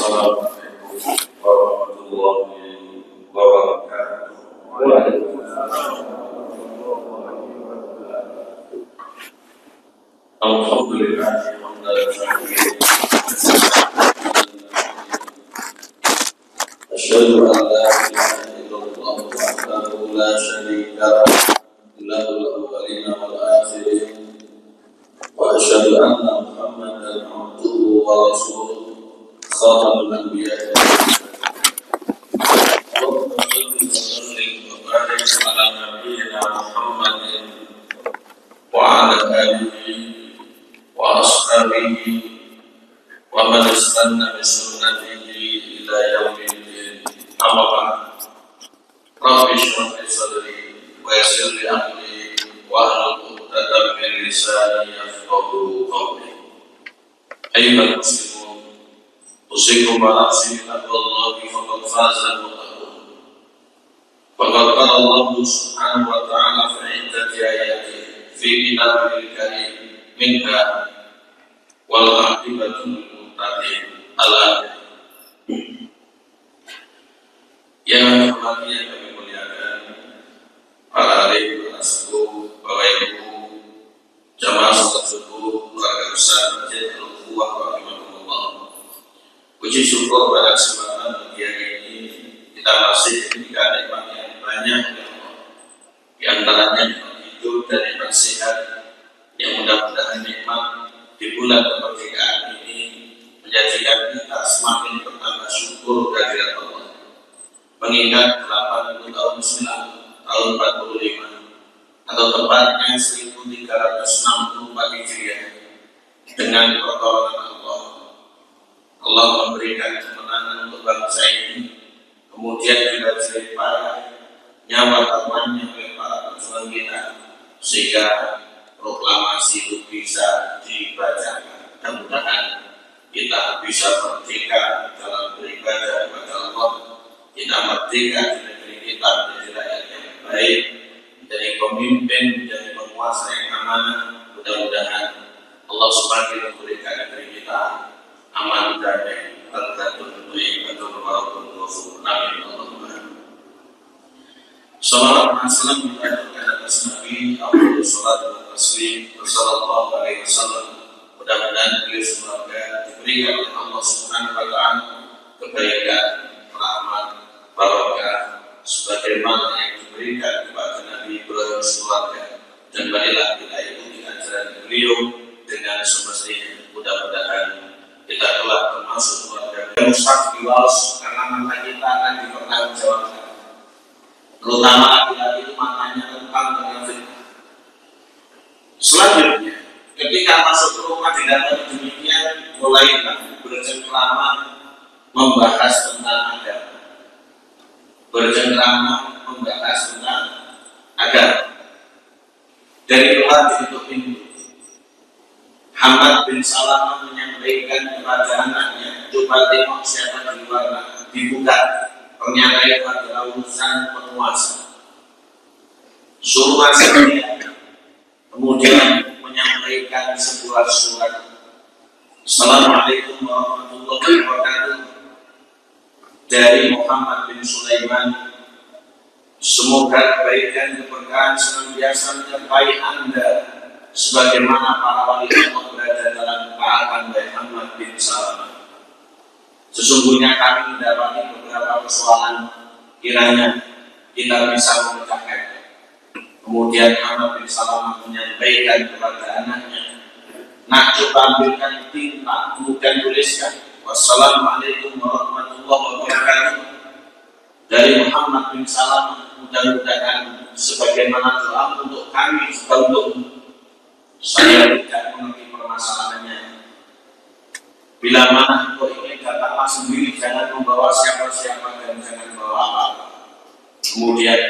Assalamualaikum warahmatullahi wabarakatuh. Alhamdulillah, asyhadu an la ilaha illallah wahdahu la syarika lahu lahul awwalina wal akhirin wa asyhadu anna Muhammadan abduhu wa rasuluh khatamul anbiya ala nabiyyina Muhammadin wa ala alihi wa ashabihi wa man istanna bi sunnatihi ila yaumil din. Amma ba'd. Rabbi shrah li sadri wa yassir li amri wa hlul 'uqdatam min lisani yafqahu qawli. Ayyuhal muslimun, usikum wa nafsi bi taqwallahi faqad faza al-muttaqun. Faqad qala Allah subhanahu wa ta'ala fi 'iddati ayatihi fi kitabil karim minha wal 'aqibatu lil muttaqin. Yang hormati yang kami muliakan para alim, para sepuh, Bapak Ibu, jamaah salat subuh, keluarga besar Masjid Al-Ukhuwah rahimahumullah. Puji syukur pada kesempatan pagi hari ini kita masih diberikan nikmat yang banyak ya Allah. Di antaranya nikmat hidup dan nikmat sehat, yang mudah-mudahan nikmat di bulan kemerdekaan ini menjadikan kita semakin bertambah syukur kehadirat Allah. Mengingat 80 tahun silam, tahun 45 atau tepatnya 1364 Hijriah, dengan pertolongan Allah memberikan kemenangan untuk bangsa ini. Kemudian juga dilimpahkan nyawa temannya oleh para pejuang kita, sehingga proklamasi itu bisa dibacakan. Mudah-mudahan kita bisa merdeka dalam beribadah kepada Allah. Kita merdeka di negeri kita menjadi rakyat yang baik, menjadi pemimpin, menjadi penguasa yang amanah. Mudah-mudahan Allah semakin memberikan negeri kita aman, damai, tergantung ibadah walaupun ghafur. Amin Allahumma. Salawat dan salam kepada atas Nabi Muhammad sallallahu alaihi wasallam. Mudah-mudahan beliau semoga diberikan oleh Allah Subhanahu wa taala kebaikan, rahmat, barokah sebagaimana yang diberikan kepada Nabi Ibrahim keluarga, dan marilah kita ikuti ajaran beliau dengan semestinya. Mudah-mudahan kita telah termasuk keluarga yang sakiwas, karena mata kita akan dipertanggungjawabkan, terutama laki-laki itu matanya tentang munafik. Selanjutnya, ketika masuk ke rumah didatangi demikian, mulailah bercengkrama membahas tentang agama. Bercengkrama membahas tentang agama. Dari luar pintu pintu, Hamad bin Salamah menyampaikan kepada anaknya, coba tengok siapa di luar, dibuka. Ternyata itu adalah urusan penguasa. Suruh dia. Kemudian menyampaikan sebuah surat. Assalamualaikum warahmatullahi wabarakatuh. Dari Muhammad bin Sulaiman. Semoga kebaikan keberkahan senantiasa menyertai Anda, sebagaimana para wali Allah berada dalam keadaan Muhammad bin Salamah. Sesungguhnya kami mendapati beberapa persoalan, kiranya kita bisa memecahkannya. Kemudian Muhammad bin Salamah menyampaikan kepada anaknya, nak coba ambilkan tinta, kemudian tuliskan wassalamualaikum warahmatullahi wabarakatuh. Dari Muhammad bin Salamah, mudah-mudahan sebagaimana doa untuk kami, untuk saya tidak mengerti permasalahannya. Bila mana engkau ingin datanglah sendiri, jangan membawa siapa-siapa dan jangan bawa apa-apa. Kemudian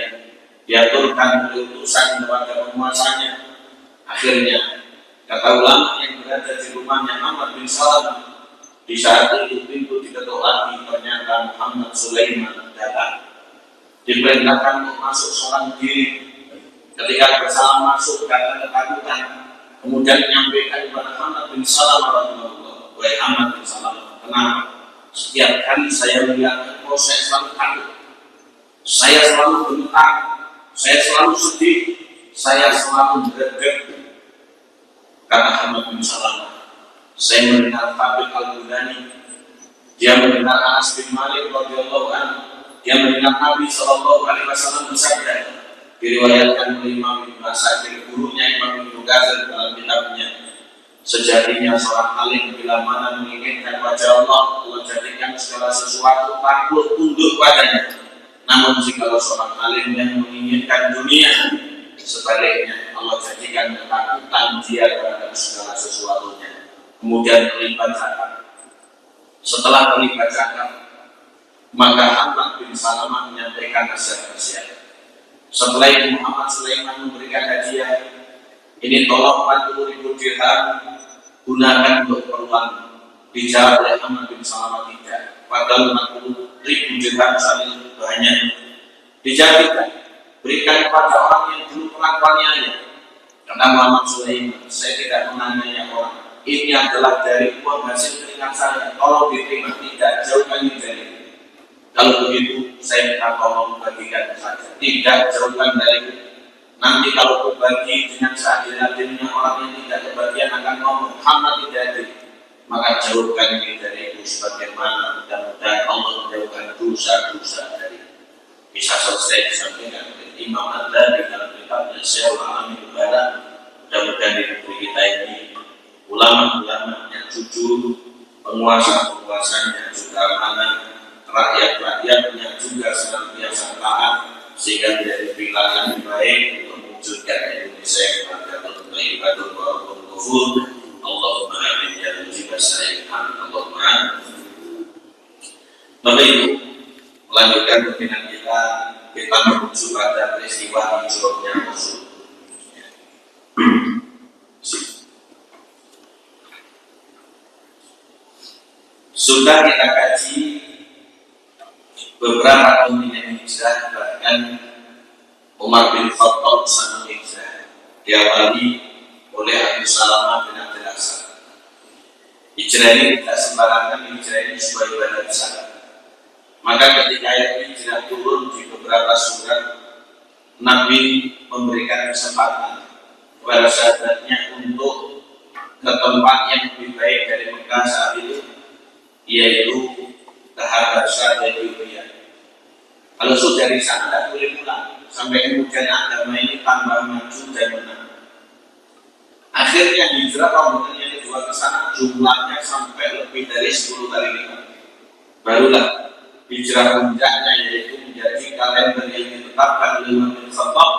diaturkan utusan kepada penguasanya. Akhirnya kata ulama yang berada di rumahnya Muhammad bin Salamah, di saat itu pintu diketuk lagi, ternyata Muhammad Sulaiman datang. Diperintahkan untuk masuk seorang diri. Ketika bersama masuk karena ketakutan, kemudian menyampaikan kepada Muhammad bin Salamah, wahai Muhammad bin Salamah, kenapa? Setiap kali saya melihat engkau, saya selalu takut, saya selalu gemetar, saya selalu sedih, saya selalu berdebar. Kata Hamad bin Salamah, saya mendengar Thabit Al-Bunani, dia mendengar Anas bin Malik radhiyallahu anhu, dia mendengar Nabi SAW bersabda, diriwayatkan oleh Imam Ibnu Asakir, gurunya Imam Ibnu Ghazali dalam kitabnya, sejatinya seorang alim bila mana menginginkan wajah Allah, Allah jadikan segala sesuatu takut tunduk padanya. Namun jika seorang alim yang menginginkan dunia, sebaliknya Allah jadikan ketakutan dia terhadap segala sesuatunya. Kemudian terlibat cakap. Setelah terlibat cakap, maka Hamad bin Salamah menyampaikan nasihat-nasihat. Setelah itu Muhammad Sulaiman memberikan hadiah, ini tolong 40.000 dirham, gunakan untuk keperluan. Dijawab oleh Hamad bin Salamah tidak. Padahal 40.000 dirham sangat banyak. Dijawab, berikan kepada orang yang dulu pengakuannya. Kata Muhammad Sulaiman, saya tidak menanyai orang. Ini adalah dari uang hasil keringat saya. Tolong diterima, tidak jauhkan ini dari. Kalau begitu, saya minta tolong bagikan saja. Tidak jauhkan dari. Nanti kalau berbagi dengan seadil-adilnya, orang yang tidak kebagian akan ngomong Muhammad tidak adil. Maka jauhkan ini dari itu, sebagaimana mudah-mudahan Allah menjauhkan dosa-dosa dari. Bisa selesai disampaikan oleh Imam Adzali dalam kitabnya Syiarul Alamin Barat. Mudah-mudahan di negeri kita ini ulama-ulama yang jujur, penguasa-penguasanya juga amanah, rakyat-rakyatnya juga senantiasa taat, sehingga menjadi pilihan yang baik untuk mewujudkan Indonesia yang berkaitan ibadah walaupun kufur. Allahumma amin ya rabbal alamin. Allahumma amin. Bapak Ibu, melanjutkan pembinaan kita menuju pada peristiwa hijrahnya Rasul. Sudah kita kaji beberapa kontinen hijrah, bahkan Umar bin Khattab sangat hijrah diawali oleh Abu Salamah bin Abdul Asad. Hijrah ini tidak sembarangan, hijrah ini sebuah ibadah besar. Maka ketika ayat hijrah turun di beberapa surat, Nabi memberikan kesempatan kepada sahabatnya untuk ke tempat yang lebih baik dari Mekah saat itu, yaitu ke Habasya dan Ethiopia. Kalau sudah di sana tidak boleh pulang sampai kemudian agama ini tambah maju dan menang. Akhirnya hijrah rombongan yang kedua ke sana jumlahnya sampai lebih dari 10 kali lipat. Barulah hijrah puncaknya, yaitu menjadi kalender yang ditetapkan oleh Umar bin Khattab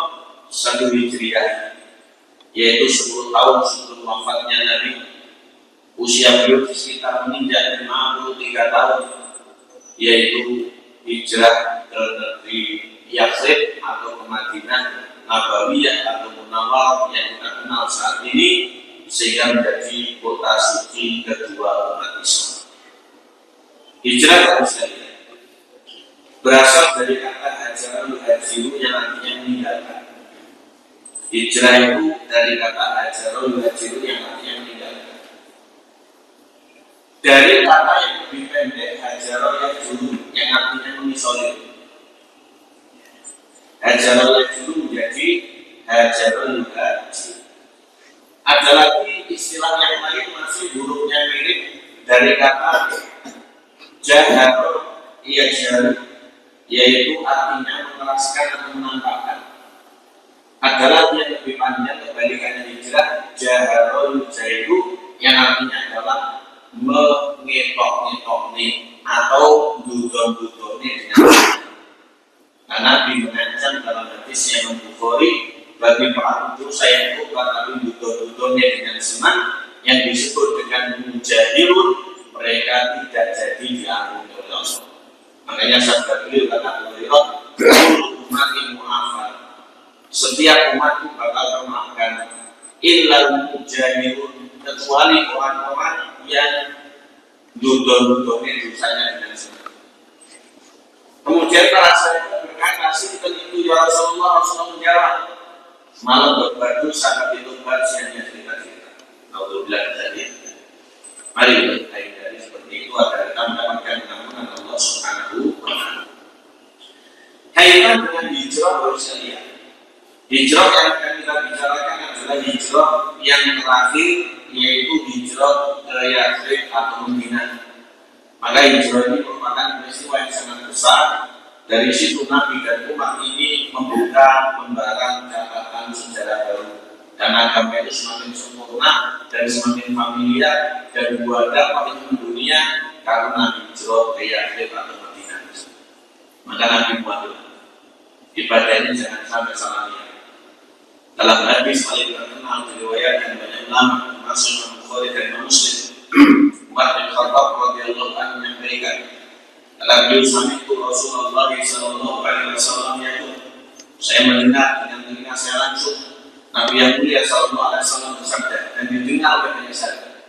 1 Hijriah, yaitu 10 tahun sebelum wafatnya Nabi. Usia beliau sekitar menginjak 53 tahun, yaitu hijrah ke negeri Yathrib atau ke Madinah Nabawiyah atau Munawwarah yang kita kenal saat ini, sehingga menjadi kota suci kedua umat Islam. Hijrah berasal dari kata hajarul hajiru yang artinya meninggalkan. Hijrah itu dari kata hajarul hajiru yang artinya meninggalkan. Dari kata yang lebih pendek hajarul hajiru yang artinya mengisolir. Hajarul hajiru menjadi hajarul hajiru. Ada lagi istilah yang lain masih hurufnya mirip dari kata jaharul yajarul, yaitu artinya mengeraskan atau menampakkan. Ada lagi yang lebih panjang kebalikannya hijrah, jaharul jairu, yang artinya adalah mengetok-ngetoknya atau dudon-dudonnya dengan karena dimenangkan dalam hadis yang Bukhari, bagi para dosa yang kuat tapi dudon-dudonnya dengan senang, yang disebut dengan mujahirun, mereka tidak jadi diampuni oleh Allah. Makanya sabda beliau kata beliau, umat mu'afar, setiap umat itu bakal termaafkan, illal mujahirun, kecuali orang-orang yang dudon-dudonnya dosanya dengan senang. Kemudian para sahabat berkata, "Sinten itu ya Rasulullah?" Rasulullah menjawab, "Malam berbuat dosa tapi tobat hanya cerita-cerita." Alhamdulillah tadi. Mari kita dari seperti itu agar kita mendapatkan Bagaimana dengan hijrah baru sekalian? Hijrah yang akan kita bicarakan adalah hijrah yang terakhir, yaitu hijrah ke Yathrib atau Madinah. Maka hijrah ini merupakan peristiwa yang sangat besar. Dari situ Nabi dan umat ini membuka lembaran catatan sejarah baru, dan agama itu semakin sempurna dan semakin familiar dan berada paling dunia karena hijrah ke Yathrib atau Madinah. Maka Nabi Muhammad ibadah ini jangan sampai salah niat. Dalam hadis paling terkenal diriwayatkan banyak ulama termasuk Imam Bukhari dan Imam Muslim, Umar bin Khattab radhiyallahu anhu menyampaikan, dalam beliau itu Rasulullah sallallahu alaihi wasallam yaitu, saya mendengar dengan telinga saya langsung Nabi yang mulia sallallahu alaihi wasallam bersabda, dan didengar oleh banyak saya.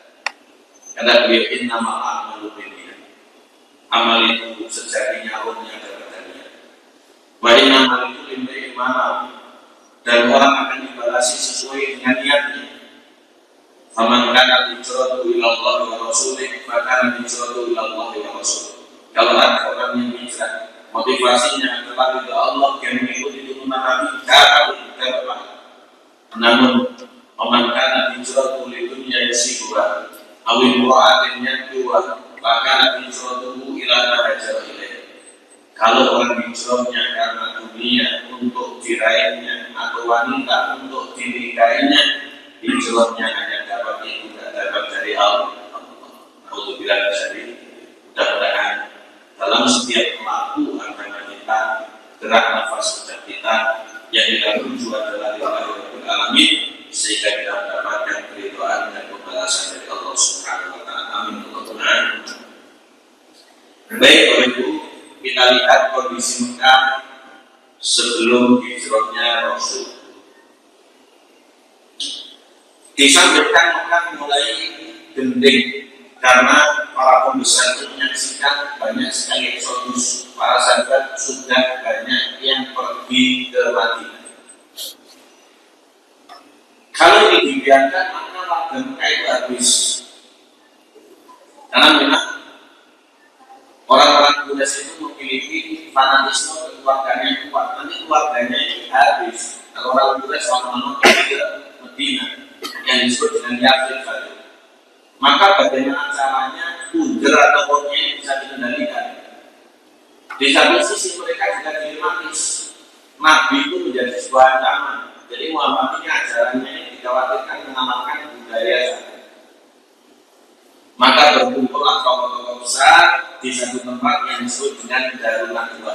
Kata beliau, innamal a'malu binniyat. Amal itu sejatinya ruhnya daripadanya. Wa innamal itu limri'in ma nawa. Dan orang akan dibalasi sesuai dengan niatnya. Faman kana hijratuhu ila Allah wa rasulih, maka hijratuhu ila Allah wa rasulih. Kalau ada orang yang hijrah, motivasinya adalah ridha Allah dan mengikuti tuntunan Nabi, dapat. Namun, faman kana hijratuhu lidunya yasibuha, aw imra'atin yankuha, maka hijratuhu ila ma hajara ilaih. Kalau orang hijrahnya karena dunia untuk diraihnya atau wanita untuk dinikahinya, hijrahnya hanya dapat itu, tidak dapat dari Allah. Untuk bilang dari mudah-mudahan dalam setiap pelaku agama kita, gerak nafas sejak kita yang kita tuju adalah Rabbil Alamin, sehingga kita mendapatkan keridhaan dan pembalasan dari Allah Subhanahu wa taala. Amin. Baik, Bapak Ibu, kita lihat kondisi Mekah sebelum hijrahnya Rasul. Disampaikan Mekah mulai genting karena para pembesar itu menyaksikan banyak sekali eksodus. Para sahabat sudah banyak yang pergi ke Madinah. Kalau ini dibiarkan, maka warga Mekah itu habis. Karena memang orang-orang Quraisy itu memiliki fanatisme keluarganya kuat. Nanti keluarganya ini habis. Kalau orang Quraisy lama-lama pergi ke Madinah yang disebut dengan Yathrib tadi, maka bagaimana caranya punjer atau pokoknya bisa dikendalikan. Di satu sisi mereka juga dilematis. Nabi itu menjadi sebuah ancaman. Jadi Muhammad ini ajarannya dikhawatirkan mengamalkan budaya. Maka berkumpullah tokoh-tokoh besar di satu tempat yang disebut dengan Darul Nadwa.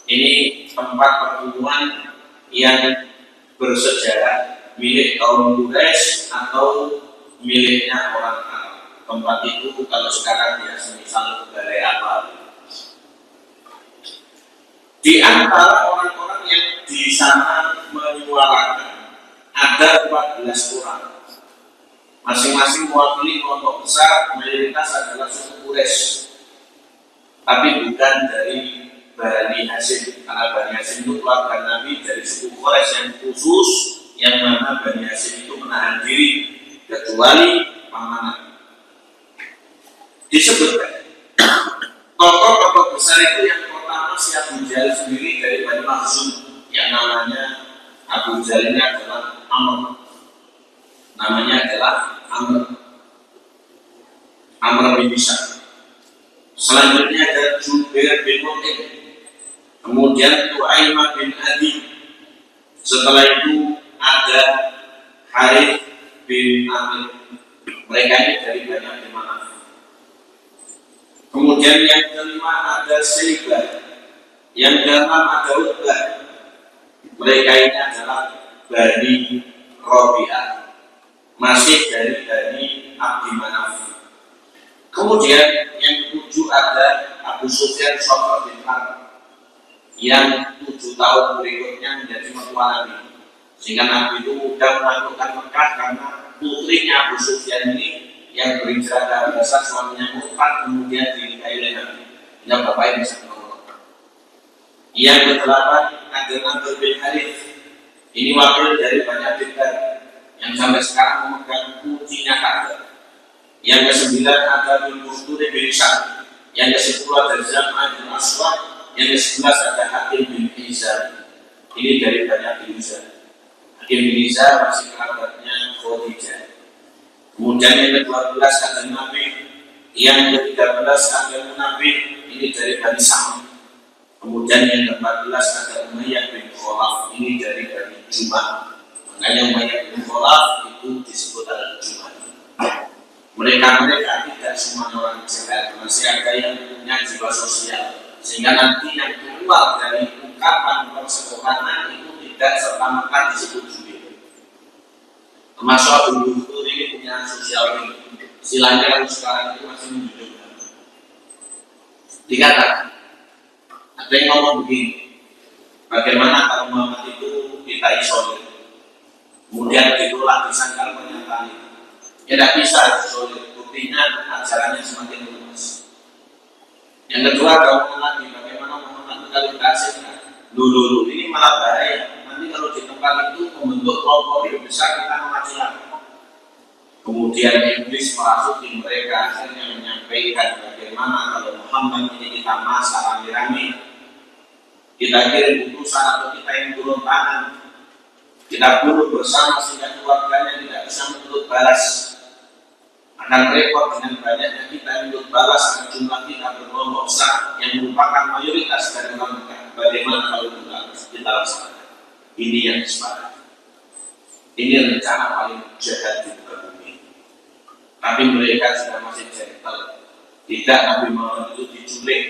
Ini tempat pertemuan yang bersejarah milik kaum Quraisy atau miliknya orang Arab. Tempat itu kalau sekarang ya semisal balai apa. Di antara orang-orang yang di sana menyuarakan ada 14 orang. Masing-masing mewakili kelompok besar, mayoritas adalah suku Quraisy. Tapi bukan dari Bani Hashim, karena Bani Hashim itu keluarga Nabi dari suku Quraisy yang khusus, yang mana Bani Hashim itu menahan diri kecuali pamanah. Disebutkan tokoh-tokoh besar itu yang pertama si Abu Jahal sendiri dari Bani Makhzum, yang namanya Abu Jahal ini adalah Amr. Namanya adalah Amr bin Hisham. Selanjutnya ada Jubair bin Mut'im, kemudian Tu'aimah bin Adi. Setelah itu ada Harith bin Amir. Mereka ini dari Bani Manaf. Kemudian yang kelima ada Syaibah, yang keenam ada Utbah. Mereka ini adalah Bani Rabi'ah, masih dari Bani Abdi Manaf. Kemudian yang ketujuh ada Abu Sufyan bin Harb, yang 7 tahun berikutnya menjadi mertua Nabi. Sehingga Nabi itu mudah menaklukkan Mekah karena putrinya Abu Sufyan ini yang berhijrah ke Habasah, suaminya murtad, kemudian dinikahi oleh Nabi. Ini bapaknya bisa menolong. Yang ke-8 ada Nabi bin Harith. Ini wakil dari Bani Abdul yang sampai sekarang memegang kuncinya Ka'bah. Yang ke-9 ada bin Muftur bin Syam. Yang ke-10 ada Zam'ah bin Aswad. Yang ke-11 ada Hakim bin Hizam. Ini dari banyak Hizam. Hakim bin Hizam masih kerabatnya Khadijah. Kemudian yang ke-12 ada Nabi. Yang ke-13 ada Nabi. Ini dari Bani Sam. Kemudian yang ke-14 ada Umayyah bin Khalaf. Ini dari Bani Jumah. Makanya Umayyah bin Khalaf itu disebut Al-Jumah. Mereka tidak semua orang jahat, masih ada yang punya jiwa sosial, sehingga nanti yang keluar dari ungkapan persekolahan itu tidak serta-merta disetujui. Termasuk Abu Bakar ini punya sosial tinggi, silanya kalau sekarang itu masih menunjukkan. Dikatakan, ada yang ngomong begini, bagaimana kalau Muhammad itu kita isolir, kemudian ditolak disangkal pernyataan itu. Ya tidak bisa sulit, buktinya ajarannya semakin luas. Yang kedua, kalau lagi bagaimana Muhammad kalau dikasihkan dulu ini malah bahaya. Nanti kalau di tempat itu membentuk kelompok yang besar, kita memacu lagi. Kemudian iblis merasuki mereka, akhirnya menyampaikan bagaimana kalau Muhammad ini kita masak rame-rame, kita kirim utusan atau kita yang turun tangan, kita bunuh bersama sehingga keluarganya tidak bisa menuntut balas. Akan repot dengan banyaknya kita menuntut balas dengan jumlah kita berkelompok besar yang merupakan mayoritas dari orang mereka. Bagaimana kalau kita laksanakan? Ini yang disepakati. Ini rencana paling jahat di muka bumi. Tapi mereka sudah masih gentle. Tidak Nabi Muhammad itu diculik,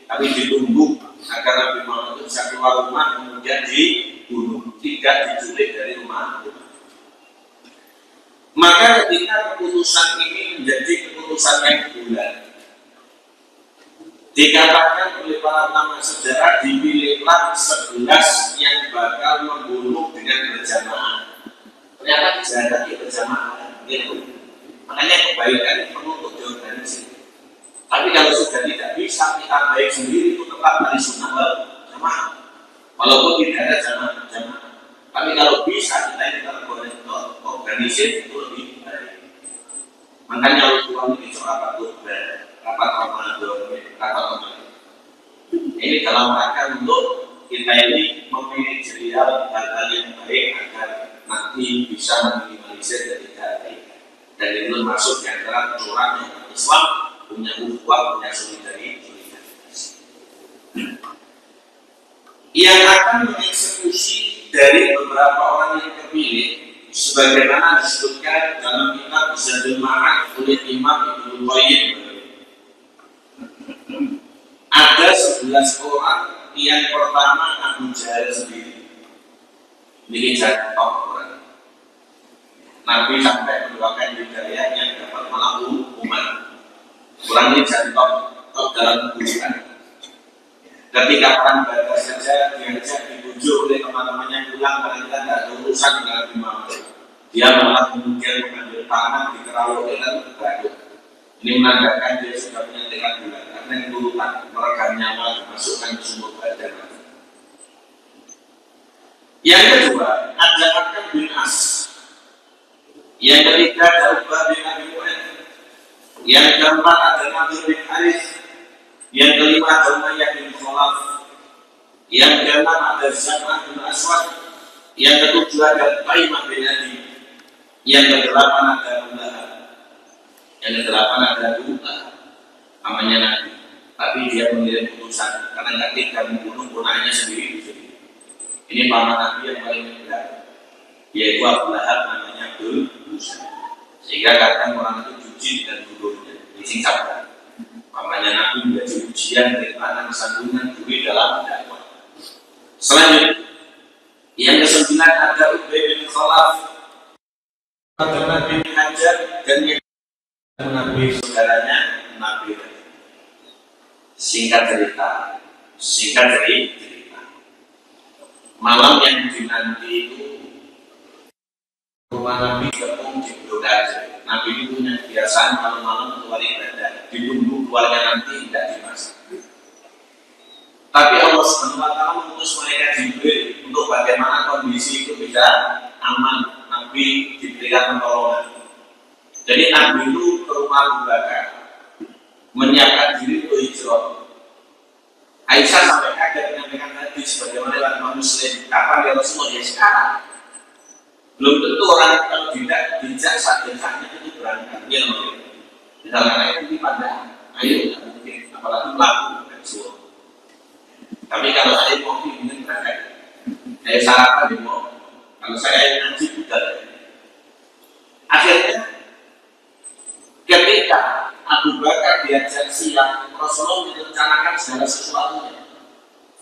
tapi ditunggu agar Nabi Muhammad itu bisa keluar rumah kemudian dibunuh. Tidak diculik dari rumah. Maka ketika keputusan ini menjadi keputusan yang bulat, dikatakan oleh para ulama sejarah, dipilihlah 11 yang bakal membunuh dengan berjamaah. Ternyata dijadaki berjamaah gitu. Makanya kebaikan perlu untuk diorganisir. Tapi kalau sudah tidak bisa, kita baik sendiri itu tetap dari sunnah jamaah. Walaupun tidak ada jamaah. Tapi kalau bisa kita ini organisir itu lebih baik. Makanya Rasulullah ini rapat khutbah, rapat Ramadan, ini dalam rangka untuk kita ini memilih jelial hal-hal yang baik agar nanti bisa meminimalisir ketika dan itu masuk di antara corak yang Islam punya ukhuwah, punya solidaritas. Yang akan mengeksekusi dari beberapa orang yang terpilih sebagaimana disebutkan dalam kitab Zadul Ma'ad oleh Imam Ibnu Qayyim. Ada 11 orang. Yang pertama Abu Jahal sendiri. Ini contoh orang. Nabi sampai mendoakan hidayah yang dapat malah umat. Orang ini contoh dalam keburukan. Ketika perang Badar saja diajak dibujuk oleh teman-temannya pulang karena kita tidak ada urusan dengan Nabi Muhammad. Dia malah kemudian mengambil tangan di kerawat dan berbalik. Ini menandakan dia sudah punya tekad bulat karena yang turutan merekam nyawa dimasukkan ke sumur Badar. Yang kedua ada Hakam bin As. Yang ketiga ada Uqbah bin Abi Mu'ayth. Yang keempat ada Nadir bin Harith. Yang kelima ada Umayyah bin Khalaf. Yang keenam ada Zam'ah bin Aswad. Yang ketujuh ada Taimah bin Adi. Yang kedelapan ada Lahab. Yang kedelapan ada Lahab. Namanya Nabi. Tapi dia mengirim putusan karena nggak tidak membunuh punahnya sendiri. Ini paman Nabi yang paling muda, yaitu Abu Lahab, namanya Abdul Musa. Sehingga kadang orang itu cuci dan bunuhnya disingkapkan. Pamannya Nabi menjadi ujian dari tangan sandungan duri dalam dakwah. Selanjutnya, yang kesembilan ada Ubay bin Khalaf, ada Nabi bin Hajar, dan yang Nabi saudaranya Nabi. Singkat cerita. Malam yang dinanti itu rumah Nabi ketemu di Blok aja. Nabi itu punya kebiasaan malam-malam keluar ibadah, ditunggu keluarnya nanti tidak dimasak. Tapi Allah SWT mengutus mereka Jibril untuk bagaimana kondisi itu bisa aman. Nabi diberikan pertolongan. Jadi Nabi itu ke rumah Abu Bakar menyiapkan diri untuk hijrah. Aisyah sampaikan sebagaimana Imam Muslim. Kapan ya Rasulullah? Ya sekarang. Belum tentu orang kalau tidak bijak saat-saatnya itu berangkat. Ya mungkin. Misalnya itu di pandang, ayo tidak mungkin. Apalagi melakukan Rasul. Tapi kalau saya mau ingin berangkat, saya sarapan mau. Kalau saya ngaji bukan. Akhirnya ketika Abu Bakar diajak siang, Rasulullah merencanakan segala sesuatunya.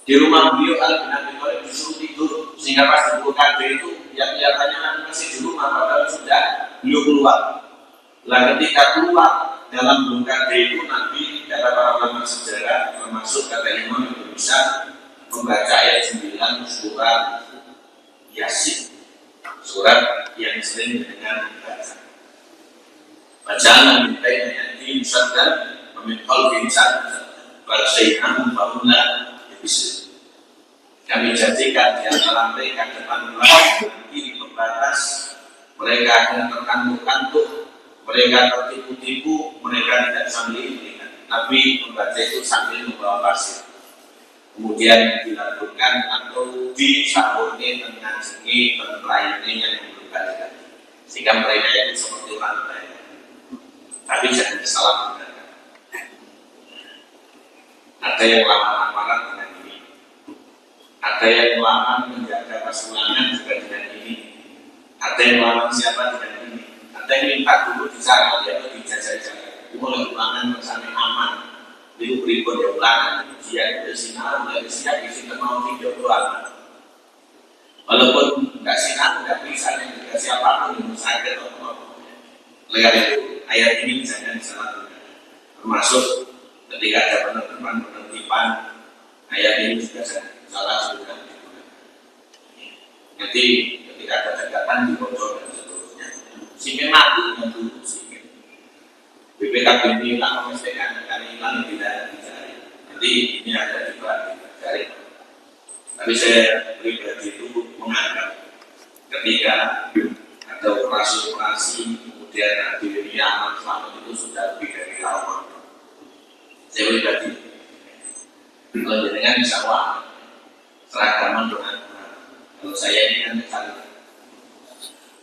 Di rumah beliau bin Abi Thalib disuruh tidur, sehingga pas dibuka itu yang kelihatannya Nabi masih di rumah, padahal sudah beliau keluar. Lalu ketika keluar dalam blokade itu Nabi kata para ulama sejarah termasuk kata Imam Ibnu bisa membaca ayat 9 surat Yasin, surat yang sering dengan dibaca. Bacaan minta yang dimusaddan min qalbin sadda balsai'an faula bisa. Kami jadikan di antara mereka depan belakang kiri pembatas, mereka akan terkantuk-kantuk, mereka tertipu-tipu, mereka tidak sambil melihat. Nabi membaca itu sambil membawa pasir. Kemudian dilakukan atau disahurni tengah segi lainnya yang berkali-kali, sehingga mereka itu seperti orang lain. Tapi jangan disalahgunakan. Ada yang lama-lamaran dengan ini, ada yang lama menjaga kesulangan juga dengan ini, ada yang lama siapa dengan ini, ada yang minta dulu dicara dia atau dijajah-jajah. Mulai ulangan bersama aman, itu berikut ya ulangan, dia itu sinar, dia siap isi mau video doang. Walaupun nggak sinar, nggak bisa yang juga siapapun yang sakit atau apa. Oleh itu ayat ini jangan disalahgunakan. Termasuk ketika ada penertiban, ayat ini juga salah juga digunakan. Nanti ketika ada cegatan dibocor dan seterusnya. Simen mati dengan dulu simen. BPKB ini hilang, memastikan karena hilang tidak dicari. Nanti ini ada dicari. Tapi saya pribadi itu menganggap ketika ada operasi kemudian dirinya aman selamat itu sudah lebih dari awal. Saya pribadi kalau jenengan bisa wah seragaman dengan kalau saya ini kan misalnya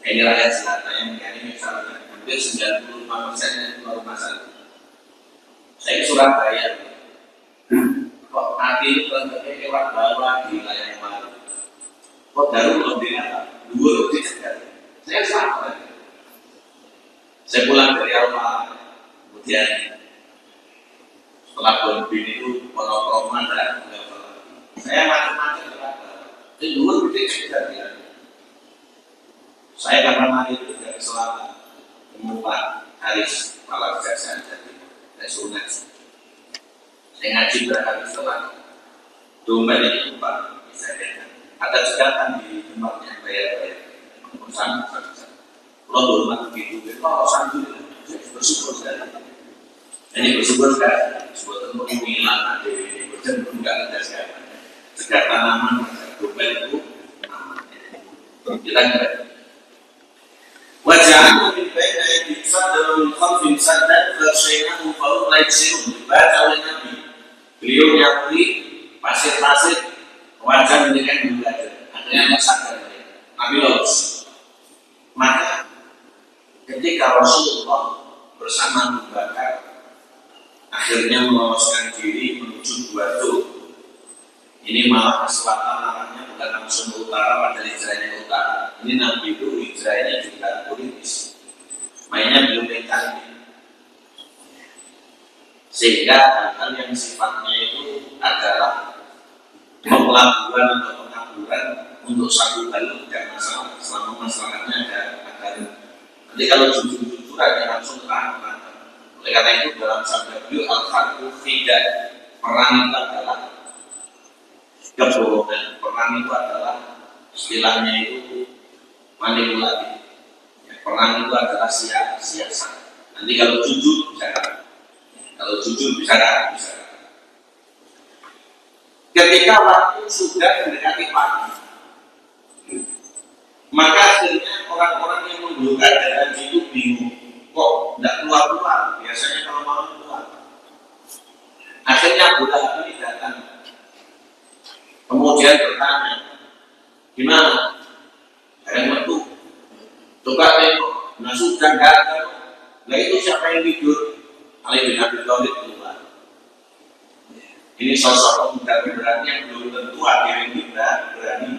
ini rakyat selatan yang begini misalnya hampir 95% keluar rumah sakit. Saya ke Surabaya kok nanti itu terjadi lewat bawah di wilayah yang baru kok baru belum dilihat dua lebih segar saya salah. Saya pulang dari Alfa, kemudian setelah Bonbin itu monokroman dan saya macam-macam berapa. Itu dulu begitu juga. Saya karena mari itu dari selatan, Pak Haris, Kepala Kejaksaan dan Sungai. Saya ngaji berkali setelah dompet itu Pak, misalnya ada cegatan di tempatnya bayar-bayar, bersama. Kalau hormat begitu, kalau sambil bersyukur sekali. Ini bersyukur sekali. Sebuah tempat penghilang ada ini berjam enggak ada sekali. Segala tanaman dompet itu kita enggak. Wajah lebih baik dari bisa dalam khalfin saddan bersayna ufaul laitsirun dibaca oleh Nabi. Beliau nyakui pasir-pasir wajah menjadikan belajar. Akhirnya nggak sadar. Nabi lolos. Maka ketika Rasulullah bersama Abu Bakar akhirnya meloloskan diri menuju Batu, ini malah ke selatan arahnya bukan langsung ke utara pada hijrahnya ke utara. Ini Nabi itu hijrahnya juga politis, mainnya belum canggih, sehingga hal-hal yang sifatnya itu adalah pelabuhan atau pengaburan untuk satu hal tidak masalah selama masalahnya ada. Nanti kalau jujur-jujur aja langsung terang-terang. Oleh karena itu dalam sabda beliau al-harbu tidak, perang itu adalah kebohongan. Perang itu adalah istilahnya itu manipulatif. Ya, perang itu adalah siasat. Nanti kalau jujur bicara, kalau jujur bicara. Ketika waktu sudah mendekati pagi, maka akhirnya orang-orang yang memblokade haji itu bingung, kok tidak keluar-keluar, biasanya kalau malam keluar. Akhirnya Abu Lahab ini datang Kemudian bertanya, gimana? Ada yang metu, coba tengok, nah sudah nggak ada. Nah itu siapa yang tidur? Ali bin Abi Thalib keluar. Ini sosok pemuda pemberani yang belum tentu hadirin kita berani.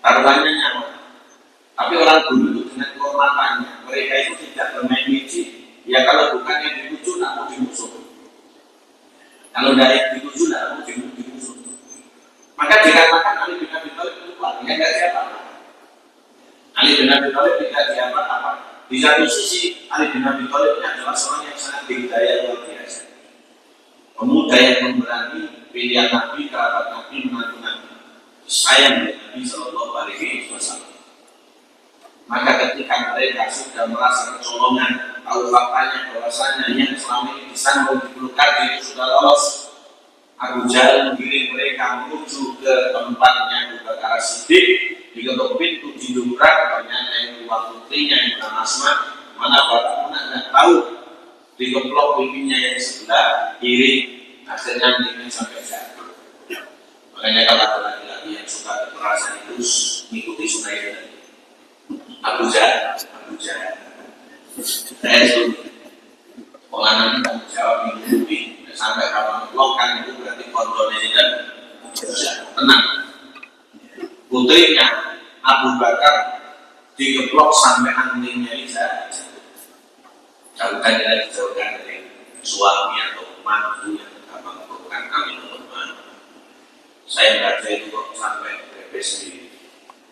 Taruhannya nyawa. Tapi orang dulu dengan kehormatannya, mereka itu tidak bermain licik. Ya kalau bukan yang dituju, nak mau dimusuh. Kalau dari dituju, nak mau dimusuh. Maka dikatakan Ali bin Abi Thalib keluar, dia nggak siapa. Ali bin Abi Thalib tidak siapa apa. Di satu sisi, Ali bin Abi Thalib adalah seorang yang sangat berdaya luar biasa. Pemuda yang memberani pilihan Nabi, kerabat Nabi, menantu Nabi, sayang dari Nabi Sallallahu Alaihi Wasallam. Maka ketika mereka sudah merasa kecolongan, tahu faktanya bahwasanya yang selama ini disambung dipelukan itu sudah lolos, Abu Jahal mengirim mereka menuju ke tempatnya Abu Bakar As-Siddiq. Diketuk pintu didobrak, ternyata yang dua putrinya yang bernama Asma, mana bapak tidak tahu. Dikeplok pipinya yang sebelah kiri, akhirnya ingin sampai jatuh. Makanya kalau laki-laki yang suka kekerasan itu mengikuti sunnah itu. Abu Jahal. Saya itu penganan tanggung jawab mengikuti sampai kalau melokan itu berarti kontrolnya dan tenang. Putrinya Abu Bakar dikeplok sampai antingnya bisa jauhkan dari suami atau mantu yang gampang merupakan kami untuk mana. Saya baca itu kok sampai bebas sendiri.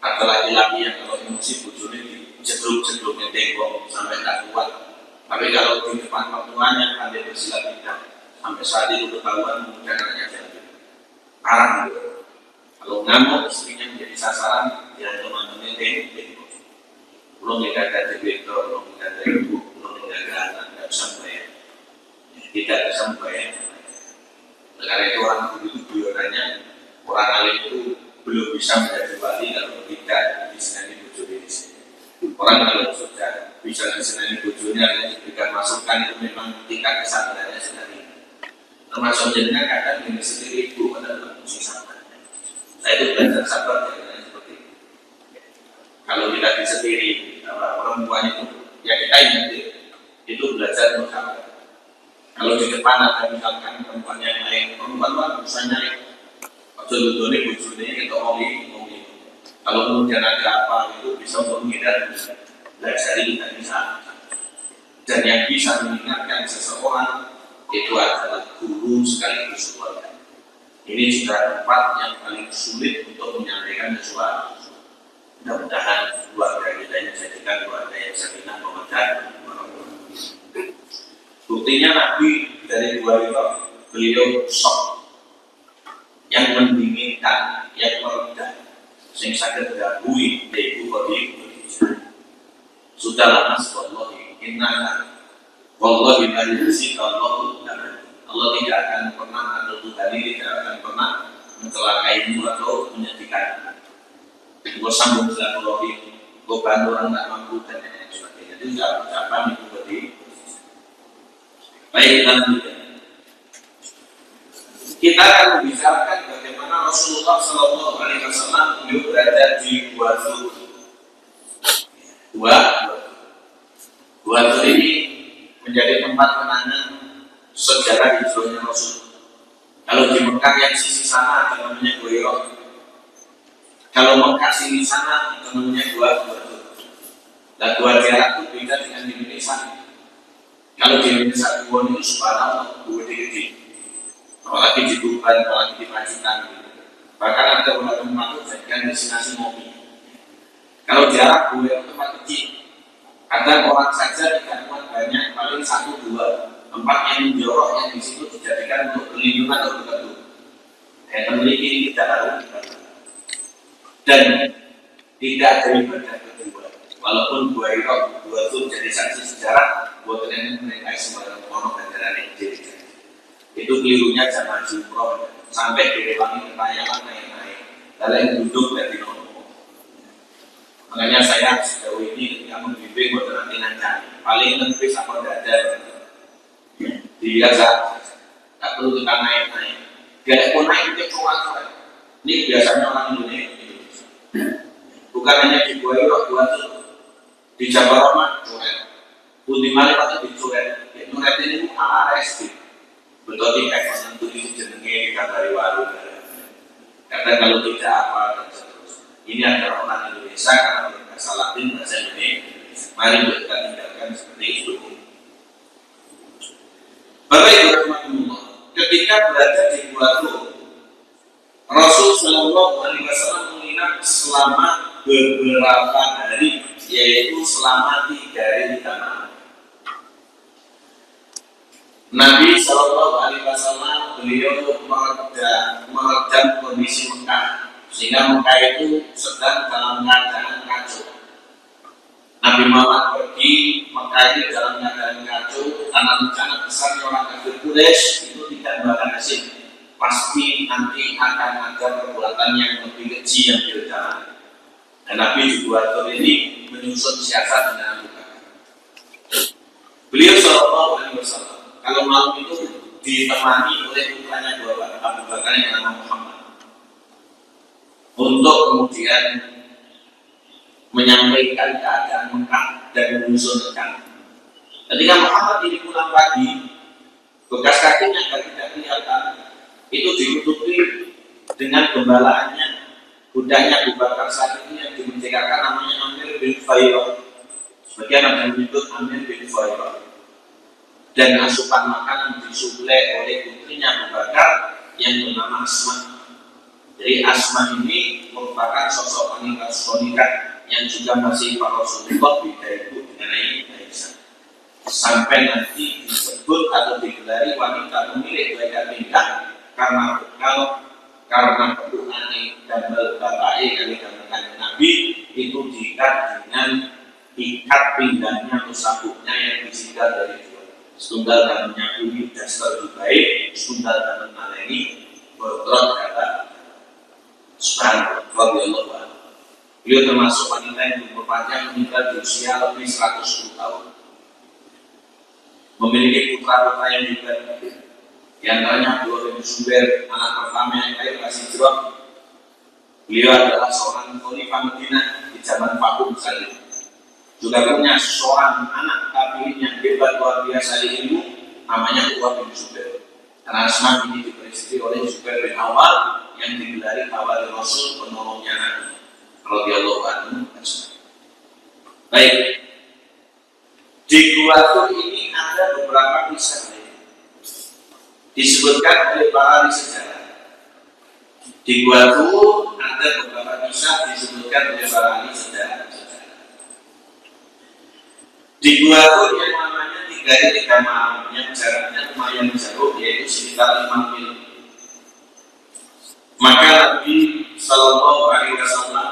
Ada laki-laki yang kalau emosi bujurnya dijedruk-jedruknya tembok sampai tak kuat. Tapi kalau di depan mertuanya pandai bersilat tidak, sampai saat itu ketahuan kemudian anaknya jatuh. Arang gitu. Kalau ngamuk istrinya menjadi sasaran, dia teman-temannya tembok. Belum tidak ada direktur, belum tidak ada ibu, belum tidak ada anak, tidak bisa membayar. Tidak bisa membayar. Karena itu orang begitu buyurannya, orang alim itu belum bisa menjadi wali kalau tidak disenangi bujurnya di sini. Orang kalau sudah bisa disenangi bujurnya dan diberikan masukan itu memang tingkat kesadarannya sudah tinggi. Termasuk jenengan kadang ini sendiri ibu adalah musik sabar. Saya itu belajar sabar dari seperti itu. Kalau kita disetiri perempuan itu, ya kita itu belajar untuk sabar. Kalau di depan ada misalkan perempuan yang lain, perempuan misalnya Jodone bujurnya kita ngomong. Kalau kemudian ada apa itu bisa untuk menghindari belajar kita bisa. Dan yang bisa mengingatkan seseorang itu adalah guru sekaligus keluarga. Ini juga tempat yang paling sulit untuk menyampaikan sesuatu. Mudah-mudahan keluarga kita yang jadikan keluarga yang sakinah mawaddah. Buktinya Nabi dari dua itu beliau sok yang mendinginkan, yang meredah, sing sakit gabui, yaitu bagi sudahlah mas, wallahi inna wallahi al-aziz Allah tidak akan pernah atau Tuhan ini tidak akan pernah mencelakaimu atau menyedihkan. Gue sambung silaturahim, gue bantu orang tak mampu dan lain sebagainya. Itu ucapan itu bagi baik lanjutkan. Kita akan membicarakan bagaimana Rasulullah Shallallahu Alaihi Wasallam beliau berada di Gua Zur. Gua Zur ini menjadi tempat kenangan sejarah hijrahnya Rasul. Kalau di Mekah yang sisi sana itu namanya Gua Hira. Kalau Mekah sini sana itu namanya Gua Zur. Dan Gua Hira itu beda dengan di Indonesia. Kalau di Indonesia Gua itu subhanallah Gua gede. Apalagi di Tuban, apalagi di Pacitan. Bahkan ada beberapa tempat itu jadikan destinasi ngopi. Kalau di Arab, gue itu tempat kecil. Kadang orang saja tidak kuat banyak, paling 1-2 tempat yang menjorok yang di situ dijadikan untuk perlindungan atau tertentu. Yang memiliki ini tidak lalu. Dan tidak ada ibadah kedua. Walaupun Gua Hira, Gua Zur jadi saksi sejarah, buat ternyata mereka semua orang ganjaran yang jadi. Itu kelirunya zaman Jumroh sampai direwangi kekayaan naik-naik lalu yang duduk dari nopo. Makanya saya sejauh ini ketika membimbing buat nanti paling menepis apa dada dia tak perlu kita naik-naik gak pun naik itu kuat. Ini biasanya orang Indonesia. Bukan hanya di Buaya, di Jawa Roma, coret. Budi Malik atau dicoret. Nuret ini ala SD. Betul tidak menentu itu jenenge dikabari waru. Karena kalau tidak apa dan seterusnya. Ini adalah orang Indonesia karena berbahasa Latin bahasa Indonesia. Mari kita tinggalkan seperti itu. Bapak Ibu rahimahullah, ketika berada di Gua Tur, Rasul Shallallahu Alaihi Wasallam menginap selama beberapa hari, yaitu selama 3 hari 3 malam. Nabi Shallallahu Alaihi Wasallam beliau meredam kondisi Mekah, sehingga Mekah itu sedang dalam keadaan kacau. Nabi Muhammad pergi Mekah ini dalam keadaan kacau karena rencana besar orang kafir Quraisy itu tidak bakal hasil. Pasti nanti akan ada perbuatan yang lebih keji yang direncanakan. Dan Nabi juga ini menyusun siasat dengan Abu Bakar. Beliau Shallallahu Alaihi Wasallam kalau malam itu ditemani oleh putranya Abu Bakar yang nama Muhammad untuk kemudian menyampaikan keadaan Mekah dan menyusun rencana. Ketika Muhammad ini pulang pagi, bekas kakinya agar tidak kelihatan, itu ditutupi dengan gembalaannya, budaknya Abu Bakar saat ini yang dimerdekakan namanya Amir bin Fairah. Sebagian ada yang menyebut Amir bin Fairah. Dan asupan makanan disuplai oleh putrinya Abu Bakar yang bernama Asma. Jadi Asma ini merupakan sosok wanita yang juga masih para Rasulullah beda itu mengenai Aisyah. Sampai nanti disebut atau digelari wanita pemilik beda-beda karena bekal, karena ketuhanan dan bapaknya kali dengan Nabi itu diikat dengan ikat pinggangnya atau sabuknya yang disingkat dari dua. Setunggal tangannya Umi dasar lebih baik, setunggal tangan Maleni bertrot kata Subhanallah. Beliau termasuk wanita yang berpanjang meninggal di usia lebih 110 tahun. Memiliki putra-putra yang juga di antaranya Abdullah bin Zubair, anak pertama yang lahir masih Hijrah. Beliau adalah seorang khalifah Madinah di zaman Fakum Salim. Juga punya seorang anak tabi'in yang hebat luar biasa di ilmu, namanya Abdullah bin Zubair. Karena Asma ini diperistri oleh Zubair bin Awal yang digelari Awal Rasul penolongnya Nabi. Radhiyallahu anhu. Baik, di Gua Tur ini ada beberapa kisah disebutkan oleh para ahli sejarah. Di Gua Tur ada beberapa kisah disebutkan oleh para ahli sejarah. Di Gua Tur yang namanya 3 hari 3 malam yang jaraknya lumayan jauh, yaitu sekitar 5 mil. Maka Nabi Sallallahu Alaihi Wasallam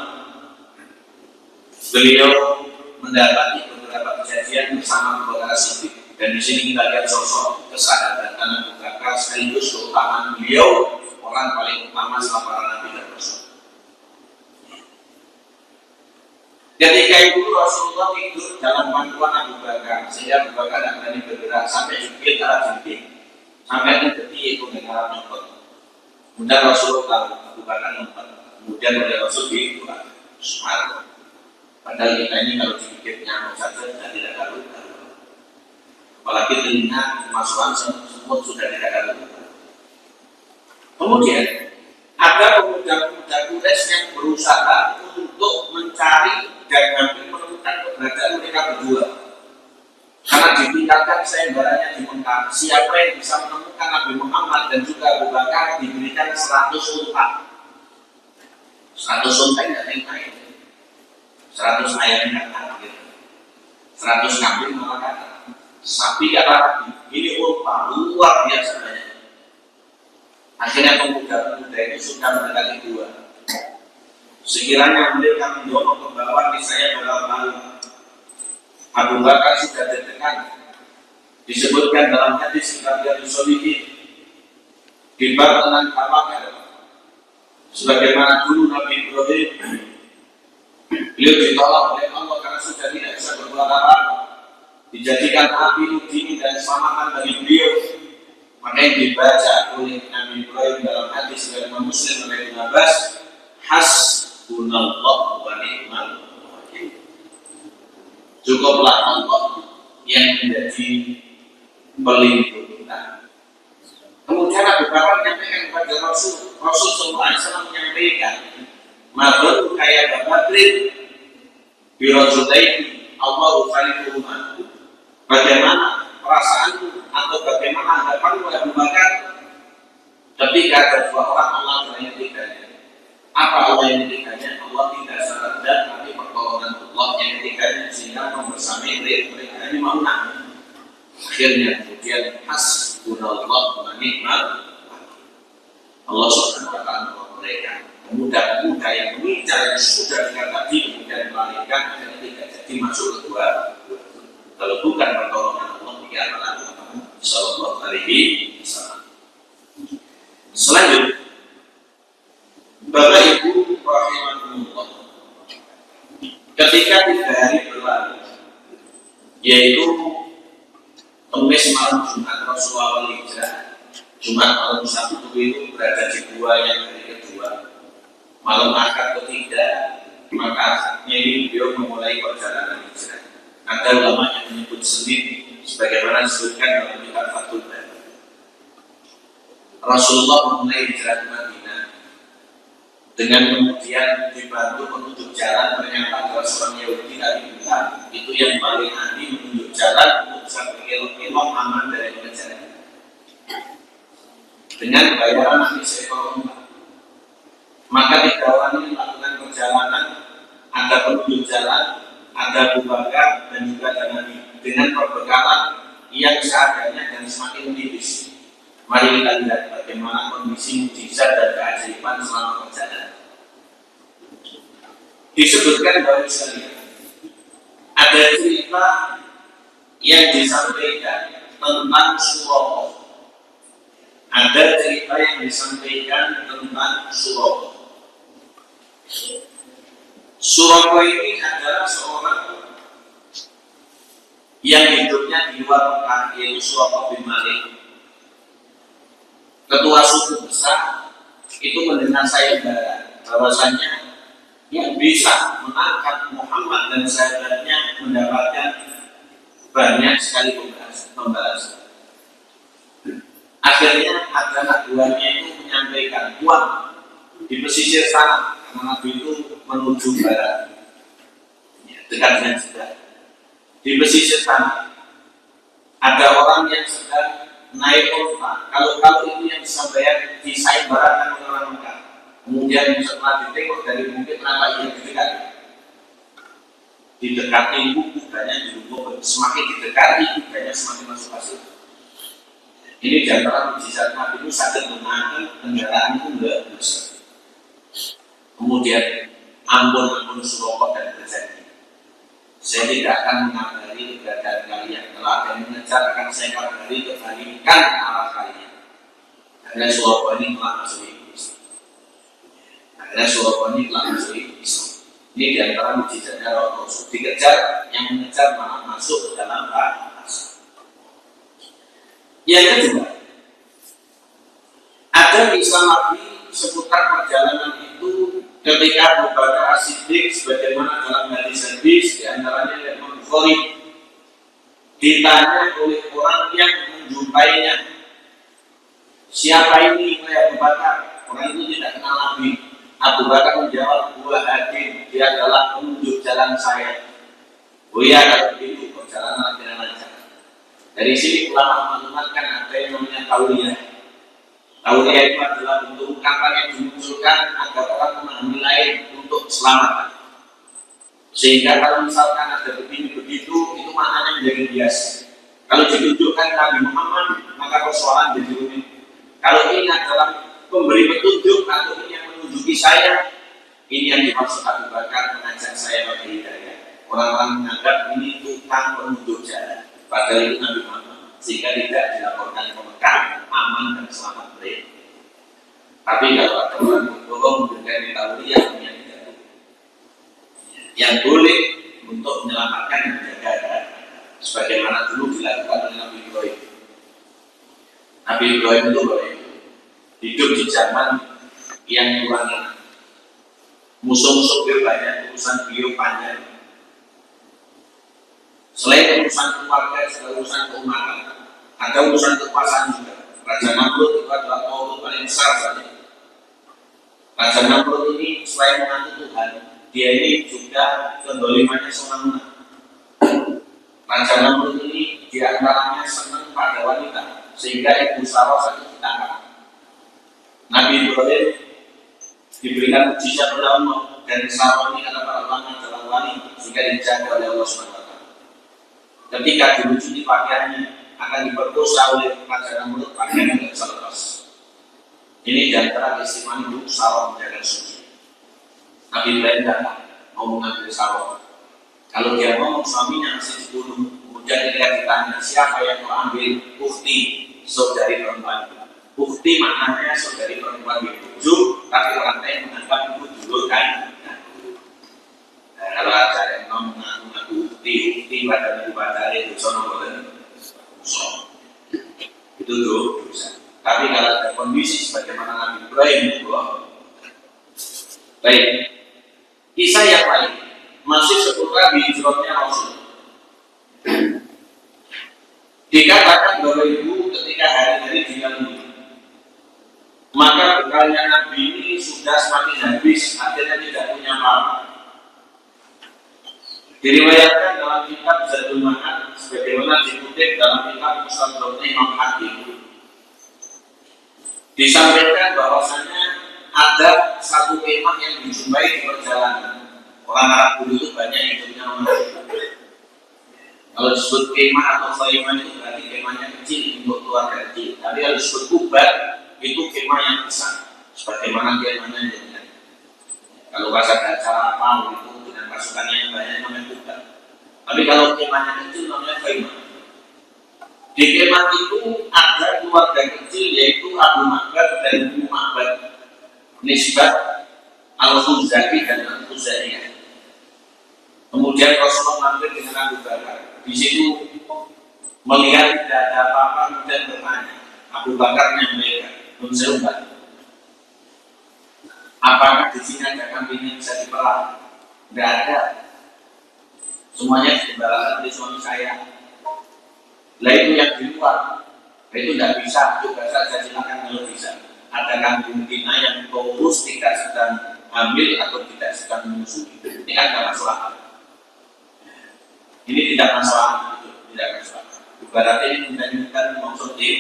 beliau mendapati beberapa kejadian bersama Abu Bakar Siddiq, dan di sini kita lihat sosok kesahabatan Abu Bakar sekaligus keutamaan beliau, orang paling utama setelah para nabi dan rasul. Ketika itu Rasulullah tidur dalam pangkuan Abu Bakar, sehingga Abu Bakar tidak berani bergerak sampai jepit arah jepit, sampai detik itu dengan nyopot. Kemudian Rasulullah Abu Bakar nyopot, kemudian oleh Rasul dibuat Subhanallah. Padahal kita ini kalau sedikit nyamuk saja tidak karu. Apalagi telinga kemasukan semut sudah tidak karu. Kemudian ada pemuda-pemuda Quraisy yang berusaha untuk mencari dan hampir menemukan keberadaan mereka berdua. Karena ditingkatkan sayembaranya di Mekah, siapa yang bisa menemukan Nabi Muhammad dan juga Abu Bakar diberikan 100 unta. 100 unta tidak main-main. 100 ayam kata, 100 kambing malah kata, sapi kata, ini unta luar biasa banyak. Akhirnya pemuda-pemuda itu sudah mendekati dua. Sekiranya mereka mendorong ke bawah, saya bakal tahu. Abu Bakar sudah ditekan. Disebutkan dalam hadis Kitab Sholihin di bab tentang Abakar. Sebagaimana dulu Nabi Ibrahim, beliau ditolak oleh Allah karena sudah tidak bisa berbuat apa-apa. Dijadikan api dingin dan keselamatan bagi beliau. Maka yang dibaca oleh Nabi Ibrahim dalam hadis hadis dari Imam Muslim dari Ibnu Abbas, hasbunallah wa ni'mal wakil. Cukuplah Allah yang menjadi pelindung kita. Kemudian Abu Bakar menyampaikan kepada Rasul sallallahu alaihi wasallam menyampaikan, "Mabru kaya Bakrin birajulaini Allahu khaliquhuma." Bagaimana perasaanmu atau bagaimana anggapanmu Abu Bakar ketika ada dua orang Allah yang ketiganya? Apa Allah yang ketiganya? Allah tidak serada, tapi pertolongan Allah yang ketiganya sehingga membersamai mereka ini mau menang. Akhirnya kemudian hasbunallah wa ni'mal wakil. Allah Subhanahu wa taala mereka pemuda-pemuda yang mengincar yang sudah dikatakan kemudian melahirkan dan tidak jadi masuk ke dua. Kalau bukan pertolongan Allah di antara Muhammad sallallahu alaihi wasallam. Selanjutnya, Bapak Ibu rahimakumullah, ketika 3 hari berlalu, yaitu Kamis malam Jumat Rasulullah Hijrah, Jumat malam Sabtu itu berada di gua yang hari kedua, malam akad ketiga, maka ini beliau memulai perjalanan hijrah. Ada ulama yang menyebut Senin, sebagaimana disebutkan dalam kitab Fathul Bari. Rasulullah memulai hijrah ke Madinah dengan kemudian dibantu menunjuk jalan, ternyata adalah seorang Yahudi dari Bilal. Itu yang paling ahli menunjuk jalan untuk bisa berkelok-kelok aman dari pengejaran. Dengan bayaran nanti seekor unta. Maka 3 orang ini melakukan perjalanan, ada penunjuk jalan, ada Abu Bakar dan juga ada Nabi dengan perbekalan yang seadanya dan semakin tipis. Mari kita lihat bagaimana kondisi mukjizat dan keajaiban selama perjalanan. Disebutkan bahwa sekalian ada cerita yang disampaikan tentang Surah. Ada cerita yang disampaikan tentang Surah. Surah ini adalah seorang yang hidupnya di luar Mekah, yaitu Surah bin Malik. Ketua suku besar itu mendengar sayembara bahwasanya yang bisa mengangkat Muhammad dan sahabatnya mendapatkan banyak sekali pembalasan. Akhirnya anak buahnya itu menyampaikan, "Tuan, di pesisir sana," karena Nabi itu menuju barat, dekat dengan Jeddah. Di pesisir sana ada orang yang sedang naik unta. Kalau itu yang disampaikan disayembarakan oleh orang Mekah. Kemudian setelah ditengok dari mungkin kenapa ia didekati kudanya dilumpuhkan. Semakin didekati kudanya semakin masuk pasir. Ini diantara mukjizat Nabi itu sadar mengangkat kendaraan itu enggak besar. Kemudian ampun Surah dan berjanji, saya tidak akan mengabari keberadaan kalian. Kalau ada yang mengejar akan saya kabari kebalikan arah kalian. Karena Surah ini telah masuk Islam. Karena Surah ini telah masuk Islam. Ini diantara mukjizatnya Rasul. Dikejar, yang mengejar malah masuk ke dalam bahasa. Yang kedua, ada kisah Nabi seputar perjalanan itu ketika Abu Bakar As-Siddiq sebagaimana dalam hadis-hadis di antaranya dari Imam Bukhari ditanya oleh orang yang menjumpainya, "Siapa ini Abu Bakar?" Orang itu tidak kenal Nabi. Abu Bakar menjawab, "Huwa hakim, dia adalah penunjuk jalan saya." Oh iya, kalau begitu perjalanan dengan lancar. Dari sini ulama menguatkan ada yang namanya tauliyah. Tauliyah itu adalah bentuk ungkapan yang dimunculkan agar orang memahami lain untuk keselamatan. Sehingga kalau misalkan ada begini begitu, itu maknanya menjadi bias. Kalau ditunjukkan Nabi Muhammad, maka persoalan jadi rumit. Kalau ini adalah pemberi petunjuk atau ini yang menunjuki saya, ini yang dimaksud Abu Bakar mengajak saya pada hidayah. Orang-orang menganggap ini tukang penunjuk jalan. Padahal itu Nabi Muhammad, sehingga tidak dilaporkan ke Mekah, aman dan selamat mereka. Tapi kalau ada orang berbohong memberikan tauliyah yang boleh untuk menyelamatkan dan menjaga, sebagaimana dulu dilakukan oleh Nabi Ibrahim. Nabi Ibrahim itu boleh hidup di zaman yang kurang enak. Musuh-musuh beliau banyak, urusan beliau panjang. Selain urusan keluarga, juga urusan keumatan, ada urusan kekuasaan juga. Raja Namrud itu adalah tokoh paling besar saja. Raja Namrud ini selain menantu Tuhan, dia ini juga kedolimannya seorang anak. Raja Namrud ini diantaranya senang pada wanita, sehingga ibu Sarah saja ditangkap. Nabi Ibrahim diberikan mujizat oleh Allah, dan Sarah ini kata para ulama adalah wali, sehingga dijaga oleh Allah SWT. Ketika dilucuti pakaiannya, akan diperkosa oleh Raja Namrud, pakaiannya tidak bisa lepas. Ini diantara keistimewaan ibu Sarah menjaga suci. Nabi Ibrahim datang mau mengambil Sarah. Kalau dia ngomong suaminya masih dibunuh, kemudian ketika ditanya siapa yang mau ambil, bukti saudari perempuan. Bukti maknanya saudari perempuan dibujuk, tapi orang lain menganggap itu dulur kan. Kalau ada yang mengaku bukti pada ibu pada itu sono boleh, itu dosa. Tapi kalau ada kondisi sebagaimana Nabi Ibrahim itu, baik. Kisah yang lain masih seputar hijrahnya Rasul. Dikatakan bahwa ibu ketika hari-hari dilalui, maka bekalnya Nabi ini sudah semakin habis, akhirnya tidak punya apa-apa. Diriwayatkan dalam kitab Zadul Ma'ad, sebagaimana dikutip dalam kitab Mustadrak Imam Hakim, disampaikan bahwasanya ada satu kemah yang dijumpai di perjalanan. Orang Arab dulu itu banyak yang punya nama. Kalau disebut kemah atau khaymah itu berarti kemahnya kecil untuk keluarga kecil. Tapi kalau disebut kubat itu kemah yang besar, sebagaimana kemahnya yang kalau pas ada acara apa itu dengan pasukan yang banyak namanya kubat. Tapi kalau kemahnya kecil namanya khaymah. Di kemah itu ada keluarga kecil yaitu Abu Ma'bad dan Ummu Ma'bad, nisbat Al-Khuzai dan Al-Khuzaiyah. Kemudian Rasulullah mampir dengan Abu Bakar. Di situ melihat tidak ada apa-apa, kemudian bertanya. Abu Bakar menyampaikan, "Menjauhkan, apakah di sini ada kambing yang bisa diperah?" Tidak ada. Semuanya digembalakan oleh suami saya. Lah itu yang di luar, itu tidak bisa. Coba saja silakan kalau bisa. Ada kambing betina yang kurus, tidak sedang hamil atau tidak sedang menyusui. Ini kan tidak masalah. Ini tidak masalah, tidak masalah. Ibaratnya ini menunjukkan maksudnya.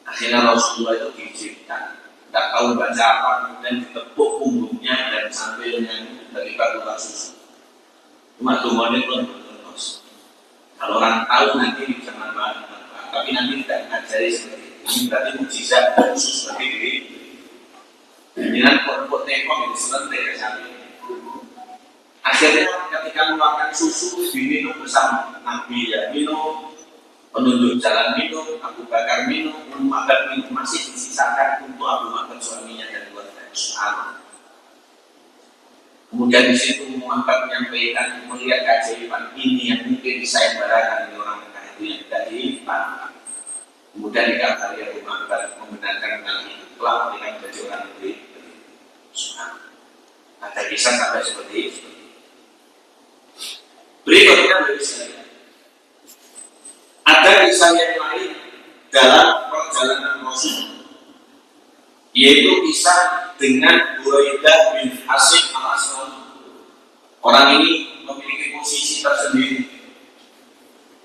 Akhirnya Rasulullah itu diizinkan, tidak tahu baca apa, dan ditepuk punggungnya dan sambil nyanyi dari batu susu. Cuma tujuannya pun terus. Kalau orang tahu nanti bisa manfaat, tapi nanti tidak ngajari seperti itu. Ini berarti mujizat khusus seperti ini. Jangan kok tengok ini selentik ke sana. Akhirnya ketika mengeluarkan susu diminum bersama, Nabi ya minum, penunjuk jalan minum, Abu Bakar minum, Ummu Ma'bad minum, masih disisakan untuk Abu Bakar suaminya dan keluarga sama. Kemudian di situ Ummu Ma'bad menyampaikan melihat keajaiban ini yang mungkin saya barakan di orang kaya itu yang tidak dilipat. Kemudian dikatakan Abu Ma'bad membenarkan hal itu telah dengan menjadi orang negeri. Ada kisah sampai seperti itu. Berikutnya dari saya, ada kisah yang lain dalam perjalanan Rasul, yaitu kisah dengan Buraidah bin Hasib al-Aslami. Orang ini memiliki posisi tersendiri,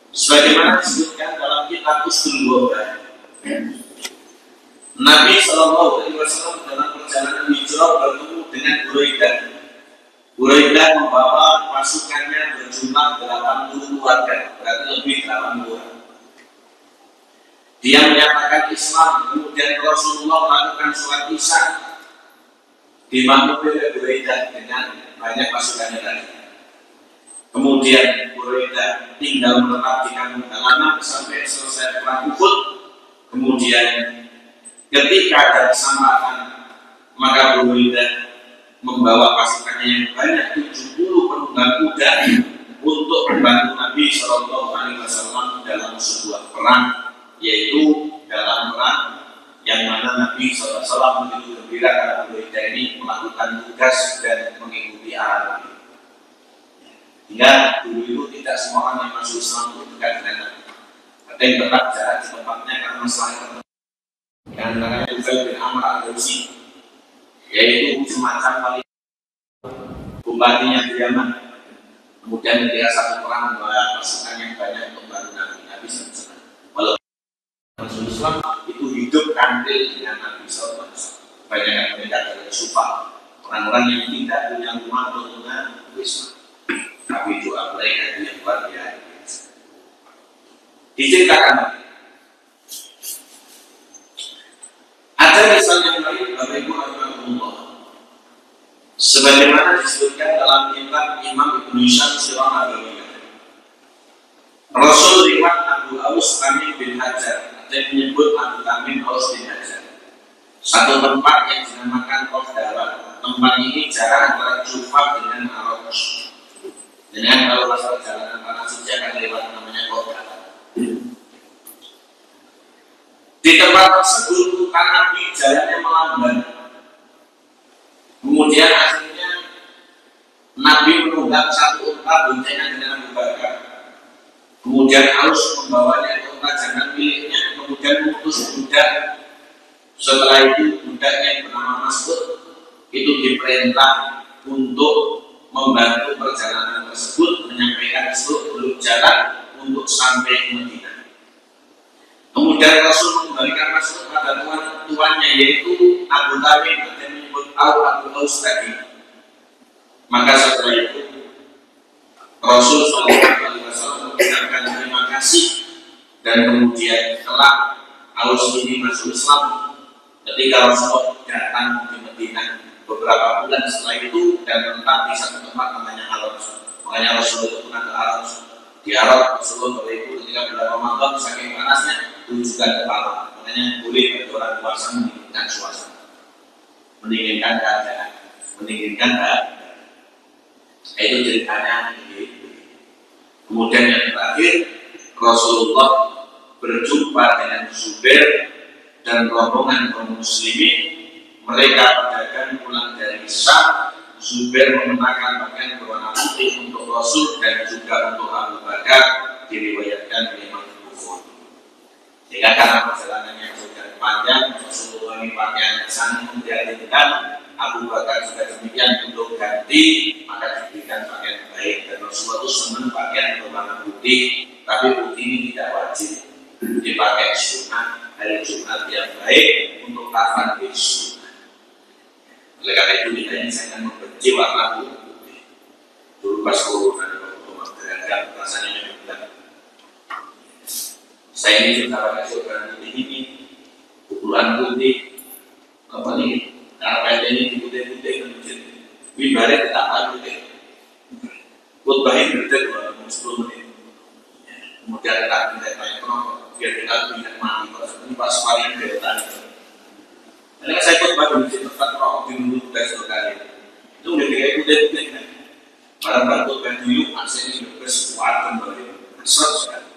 sebagaimana disebutkan dalam kitab Usul Ghobah. Nabi Shallallahu Alaihi Wasallam dalam perjalanan hijrah bertemu dengan Buraidah. Buraidah membawa pasukannya berjumlah 80 keluarga, berarti lebih 80 orang. Dia menyatakan Islam, kemudian Rasulullah melakukan sholat Isya dimakmumi oleh Buraidah dengan banyak pasukannya tadi. Kemudian Buraidah tinggal menetap di kampung halaman sampai selesai perang Uhud. Kemudian ketika ada kesempatan, maka Buraidah membawa pasukannya yang banyak 70 penunggang kuda untuk membantu Nabi Shallallahu Alaihi Wasallam dalam sebuah perang, yaitu dalam perang yang mana Nabi SAW begitu gembira karena Buraidah ini melakukan tugas dan mengikuti arahan Nabi. Hingga dulu itu tidak semua orang yang masuk Islam itu dekat dengan Nabi. Ada yang tetap jarak di tempatnya karena masalah tertentu. Di antaranya Tufail bin Amr al-Dawsi, yaitu semacam paling bupatinya di Yaman. Kemudian ketika satu perang membawa pasukan yang banyak untuk membantu Nabi SAW. Walaupun masuk Islam itu hidup kandil dengan Nabi SAW. Banyak yang mereka dari Sufah, orang-orang yang tidak punya rumah untuk Islam. Tapi doa mereka itu yang luar biasa. Diceritakan ada misal yang lain Bapak Ibu rahimahullah, sebagaimana disebutkan dalam kitab Imam Ibnu Hisham Sirah Nabawiyah. Rasul riwayat Abu Aus Tamim bin Hajar dan menyebut Abu Tamim Aus bin Hajar. Satu tempat yang dinamakan Qadara. Tempat ini jarak antara Jufah dengan Arab. Dengan kalau masalah jalanan tanah suci akan lewat namanya Qadara. Di tempat tersebut hutan Nabi jalannya melambat. Kemudian akhirnya Nabi menunggang satu unta boncengan dengan Abu Bakar. Kemudian Aus membawanya ke unta jangan miliknya, kemudian mengutus budak. Setelah itu budak yang bernama Mas'ud itu diperintah untuk membantu perjalanan tersebut, menyampaikan seluruh jalan untuk sampai ke Madinah. Kemudian Rasul mengembalikan Mas'ud pada tuannya yaitu Abu Tamim dan menyebut Abu Aus tadi. Maka setelah itu Rasul SAW mengucapkan terima kasih dan kemudian setelah Aus ini masuk Islam, ketika Rasul datang di Madinah beberapa bulan setelah itu dan menetap di satu tempat namanya Arab. Makanya Rasul itu pernah ke Arab. Di Arab Rasulullah beribu ketika bulan Ramadan saking panasnya tujukan kepala. Makanya boleh bagi orang puasa meninggikan suasana, meninggikan keadaan, meninggikan keadaan. Itu ceritanya begitu. Kemudian yang terakhir Rasulullah berjumpa dengan Zubair dan rombongan kaum muslimin. Mereka pedagang pulang dari Syam. Zubair mengenakan pakaian berwarna putih untuk Rasul dan juga untuk Abu Bakar, diriwayatkan oleh Imam Bukhari. Sehingga karena perjalanannya sudah panjang, Rasulullah ini pakaian kesan kemudian ditinggal, Abu Bakar juga demikian untuk ganti, maka diberikan pakaian baik dan Rasulullah itu senang pakaian berwarna putih, tapi putih ini tidak wajib dipakai sunnah, hari Jumat yang baik untuk kafan di sunnah. Oleh karena itu kita ini sangat membenci warna putih. Dulu pas corona waktu beragam rasanya bilang, saya ini sudah pakai warna putih ini, pukulan putih, apa nih? Karpet ini putih-putih kemudian wibare tetap putih. Khutbahnya berdua 10 menit. Kemudian kita banyak penonton biar kita tidak mati pas varian delta. Karena saya khutbah di tempat rokok di mulut guys sekali. Itu udah kayak putih-putih kan. Barang bantu dulu hasilnya bebas kuat kembali. Kesel sekali.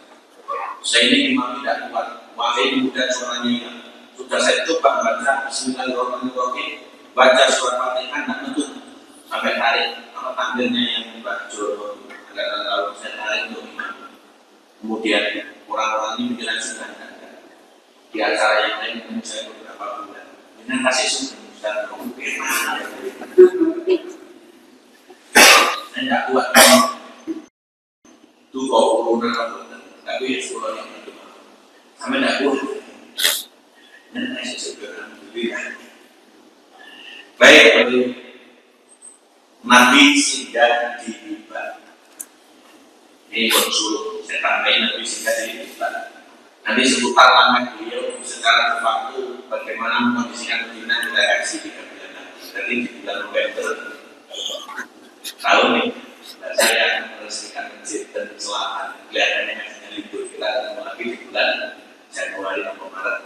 Saya ini memang tidak kuat. Wahai muda suaranya sudah saya coba baca Bismillahirrahmanirrahim, baca surat Fatihah tidak tentu sampai tarik kalau tampilnya yang baca agar tahu saya tarik untuk imam. Kemudian orang-orang ini menjelaskan di acara yang lain kemudian saya beberapa bulan dengan kasih sumber dan mungkin saya tidak kuat itu kau corona tapi sekolah yang itu sampai tidak kuat dan saya segera baik Nabi singgah di Hibah. Ini konsul saya tambahin Nabi singgah di Hibah. Nanti seputar lama beliau secara de facto bagaimana mengkondisikan Madinah kita kasih 3 bulan lagi. Jadi di bulan November tahun ini saya akan meresmikan masjid dan kesalahan. Kelihatannya masih libur, kita akan lagi di bulan Januari atau Maret.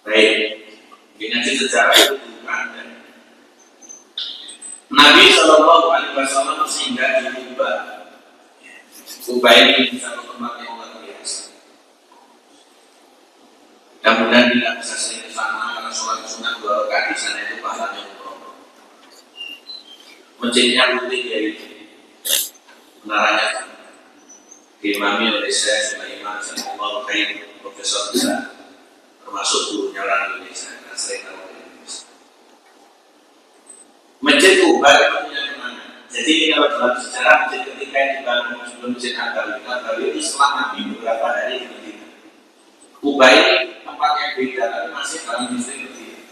Baik, ini nanti sejarah itu bukan. Nabi Shallallahu Alaihi Wasallam singgah di Kubah. Kubah ini satu tempat yang luar biasa. Mudah-mudahan bila bisa sering ke sana karena sholat sunat 2 rakaat di sana itu pahalanya umroh. Masjidnya putih dari menaranya diimami oleh Syekh Sulaiman Salimullah Khair, profesor besar, termasuk gurunya orang Indonesia, karena sering tahu Indonesia. Masjid Kuba itu punya kenangan. Jadi ini kalau dalam sejarah masjid ketika yang dibangun sebelum Masjid Nabawi itu setelah Nabi beberapa hari di Madinah. Kuba ini tempat yang beda, tapi masih dalam distrik Madinah.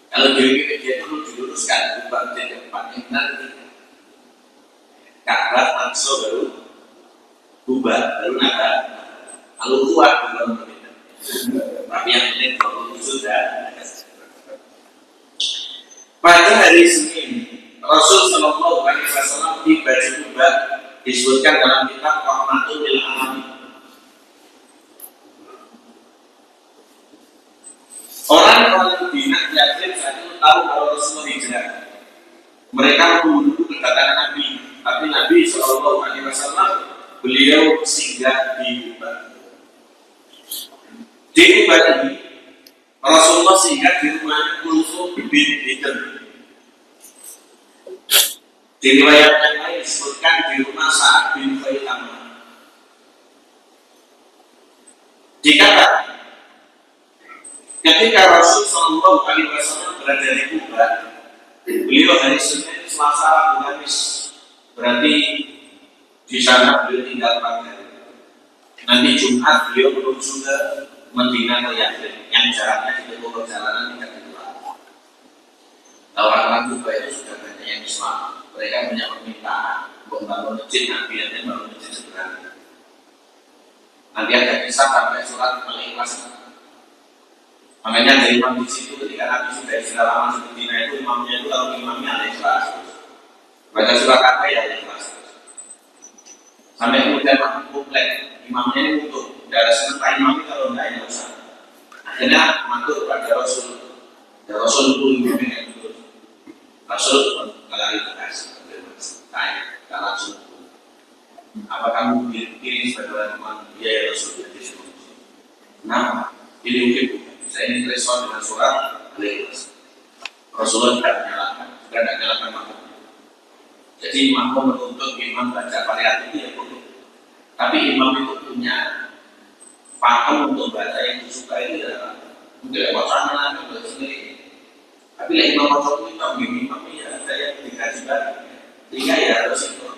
Kalau di Wikipedia itu diluruskan Kuba menjadi tempat yang benar ketika Ka'bah langsung baru Kuba baru Naga, lalu kuat belum berbeda. Tapi yang penting kalau sudah. Pada hari Senin, Rasul Shallallahu Alaihi Wasallam tiba di Kuba, disebutkan dalam kitab Rahmatul lil Alamin. Orang-orang Madinah Yakin saat itu tahu kalau Rasulullah hijrah. Mereka menunggu kedatangan Nabi, tapi Nabi Shallallahu Alaihi Wasallam beliau singgah di Kuba. Di Kuba ini Rasulullah singgah di rumah Kulsum bin Hidr. Di riwayat yang lain disebutkan di rumah Sa'ad bin Khaitamah. Dikatakan ketika Rasul Shallallahu Alaihi Wasallam berada di Kuba, beliau hari Senin, Selasa, Rabu, Kamis, berarti di sana beliau tinggal 4 hari. Nanti Jumat beliau menuju ke Madinah atau Yathrib yang jaraknya ditempuh perjalanan 3 bulan. Orang-orang Kuba itu sudah banyak yang Islam. Mereka punya permintaan untuk bangun masjid, Nabi dan bangun masjid sebenarnya. Nanti ada kisah sampai surat Al-Ikhlas. Makanya dari imam di situ ketika Nabi sudah istilah lama di Madinah itu imamnya itu kalau imamnya Al-Ikhlas, baca surat apa ya Al-Ikhlas. Sampai kemudian komplek imamnya ini untuk darah sementara imamnya kalau tidak ini usah. Akhirnya matur pada Rasul. Dan Rasul itu imamnya itu. Rasul klarifikasi tanya langsung apa kamu pilih sebagai teman dia ya Rasul jadi semua. Kenapa? Ini mungkin saya ini respon dengan surat Al-Ikhlas. Rasulullah tidak menyalahkan makmum. Jadi makmum menuntut imam baca variatif itu ya boleh. Tapi imam itu punya pakem untuk baca yang disukai itu adalah mungkin wacana atau sendiri. Tapi lah imam waktu itu imam ya ada yang dikaji balik. Tiga ya harus itu.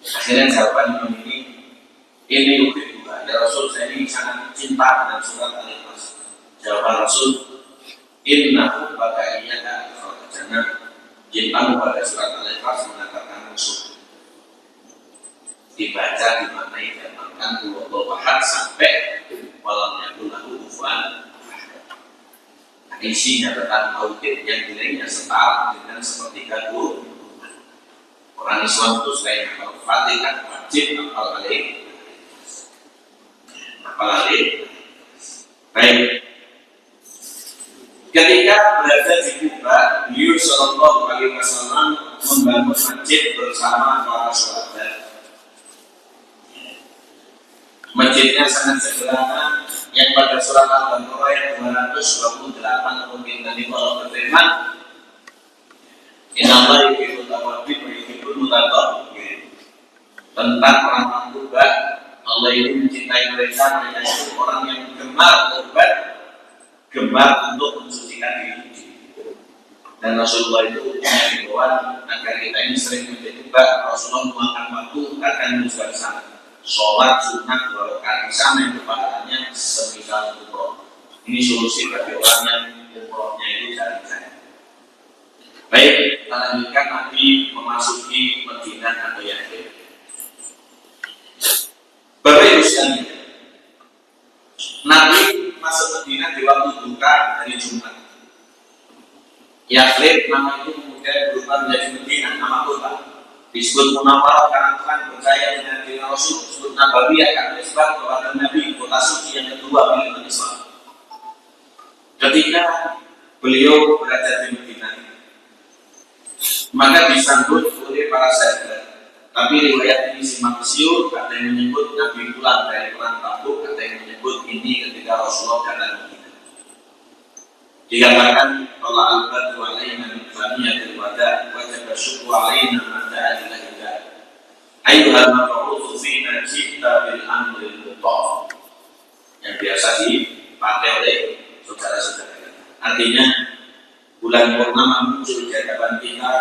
Akhirnya jawaban imam ini mungkin juga ya Rasul saya ini sangat cinta dengan surat Al-Ikhlas. Jawaban Rasul, innahu bakaiyaka kalau jangan cintamu pada surat Al-Ikhlas mengatakan Rasul dibaca dimaknai dan makan kulul ahad sampai walam yakun lahu kufuwan. Isinya tentang tauhid yang dirinya setara dengan sepertiga guru. Orang Islam itu selain hafal Fatihah wajib hafal Al-Ikhlas. Baik. Ketika berada di Kuba, beliau Shallallahu Alaihi Wasallam membangun masjid bersama para sahabat. Masjidnya sangat sederhana, yang pada surat Al-Baqarah ayat 228 mungkin tadi kalau berfirman, Innallaha yuhibbul tawwabin wa yuhibbul mutatahhirin. Tentang orang Kuba, Allah itu mencintai mereka itu orang yang gemar taubat, gemar untuk mensucikan diri. Dan Rasulullah itu punya himbauan agar kita ini sering menjadi Kuba. Rasulullah memakan waktu akan menuju ke sana. Sholat sunat 2 rakaat di sana yang pahalanya semisal umroh. Ini solusi bagi orang yang umrohnya itu jarang-jarang. Baik, kita lanjutkan Nabi memasuki Madinah atau Yathrib. Bapak Ibu sekalian, Nabi masuk Madinah di waktu duka hari Jumat. Yathrib nama itu kemudian berubah menjadi Madinah, nama kota. Disebut Munawwarah karena Tuhan percaya dengan diri Rasul. Disebut Nabawiyah karena sebab kepada Nabi kota suci yang kedua milik Islam. Ketika beliau berada di Madinah, maka disambut oleh para sahabat. Tapi riwayat ini simpang siur, ada yang menyebut Nabi pulang dari perang Tabuk, ada yang menyebut ini ketika Rasulullah datang Madinah. Dikatakan Allah al-Badru alaina min thaniyatil wada wajib syukru alaina mata ila ila ayyuhal mab'utsu fina ji'ta bil amril muta, yang biasa dipakai oleh saudara-saudara. Artinya bulan purnama muncul di hadapan kita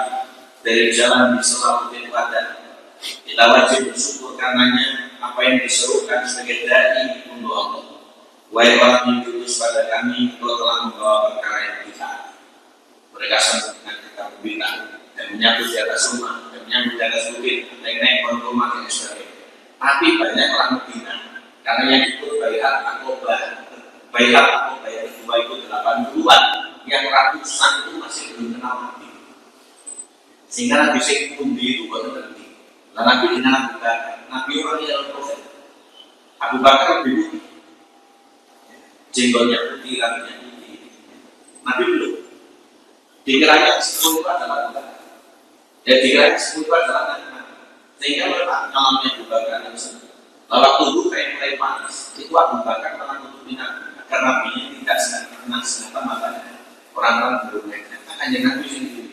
dari jalan di selalutin wada. Kita wajib bersyukur karenanya apa yang diserukan sebagai dai untuk Allah. Wahai orang yang diutus pada kami, Engkau telah membawa perkara yang kita. Mereka sampai dengan kita membina dan menyatu di atas rumah dan menyambut di atas bukit, naik-naik pohon rumah dan sebagainya. Tapi banyak orang membina karena yang ikut bayat akobah yang kedua itu 80-an, yang ratusan itu masih belum kenal Nabi. Sehingga Nabi Sekundi itu baru ngerti. Nah, Nabi dengan Abu Bakar, Nabi orang yang profet. Abu Bakar lebih putih, jenggotnya putih, rambutnya putih. Nabi belum. Dikiranya 10 adalah Abu Bakar. Ya dikiranya 10 adalah Nabi. Sehingga letak malamnya Abu Bakar lawak tubuh kayak mulai panas. Itu Abu Bakar telah menutupi Nabi agar Nabi tidak kena senjata matanya. Orang-orang belum hanya Nabi sendiri.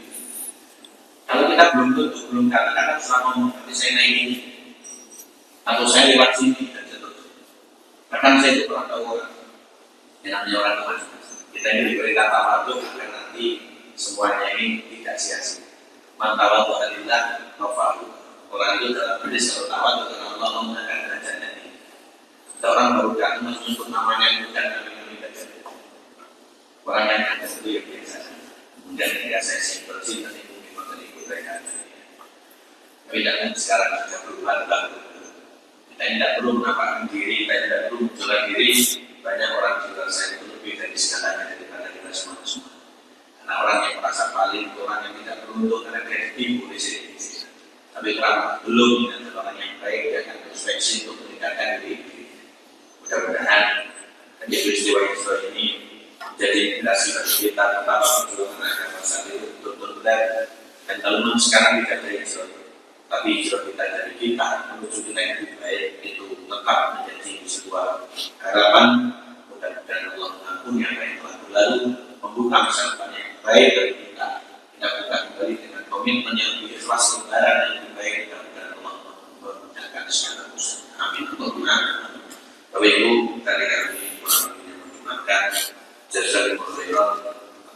Kalau kita belum tutup, belum katakan selama ngomong, nanti saya naik ini atau saya lewat sini dan seterusnya. Bahkan saya itu pernah tahu orang yang namanya orang tua. Kita ini diberi kata waktu agar nanti semuanya ini tidak sia-sia. Mantawat alillah nofalu. Orang itu dalam hadis kalau tawat dengan Allah menggunakan derajatnya ini. Ada orang baru datang untuk namanya bukan kami derajat. Orang yang ada itu yang biasa. Kemudian biasa yang bersih dan itu memang ikut mereka. Tapi jangan sekarang sudah berubah baru. Kita tidak perlu menampakkan diri, kita tidak perlu menjual diri. Banyak orang di luar saya itu lebih dari segalanya daripada kita semua. Karena orang yang merasa paling, orang yang tidak beruntung karena dia ditipu di sini. Tapi kalau belum dengan orang yang baik, dia akan introspeksi untuk meningkatkan diri. Mudah-mudahan dari peristiwa Isra ini menjadi inspirasi bagi kita tetap memperjuangkan agama saat itu betul-betul. Dan kalau memang sekarang tidak ada Isra, tapi Isra kita dari kita menuju kita yang lebih baik itu tetap menjadi sebuah harapan. Mudah-mudahan Allah mengampuni apa yang telah berlalu, membuka masa depan yang baik bagi kita. Kita buka kembali dengan komitmen yang lebih ikhlas, kebenaran yang lebih baik. Mudah-mudahan Allah memudahkan segala usaha. Amin. Allahumma amin. Bapak Ibu, tadi kami mengucapkan jazakallahu khairan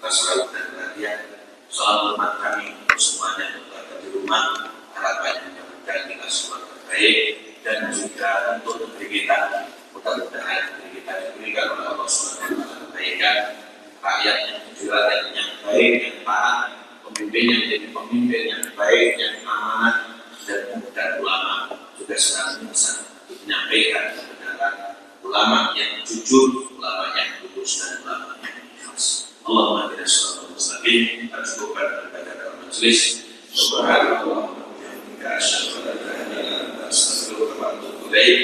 atas rawat dan perhatian. Salam hormat kami untuk semuanya untuk di rumah. Harapannya mudah-mudahan kita semua terbaik dan juga untuk negeri kita. Mudah-mudahan negeri kita diberikan oleh Allah SWT kebaikan, rakyat yang jujur dan yang baik, yang taat, pemimpin yang menjadi pemimpin yang baik, yang amanah, dan kemudian ulama juga senantiasa menyampaikan kebenaran, ulama yang jujur, ulama yang lurus, dan ulama yang ikhlas. Allahumma inna shollallahu mustaqim. Tercukupkan daripada dalam majelis. Subhanallah wa bihamdihi asyhadu an la ilaha illa anta astaghfiruka wa atubu ilaik.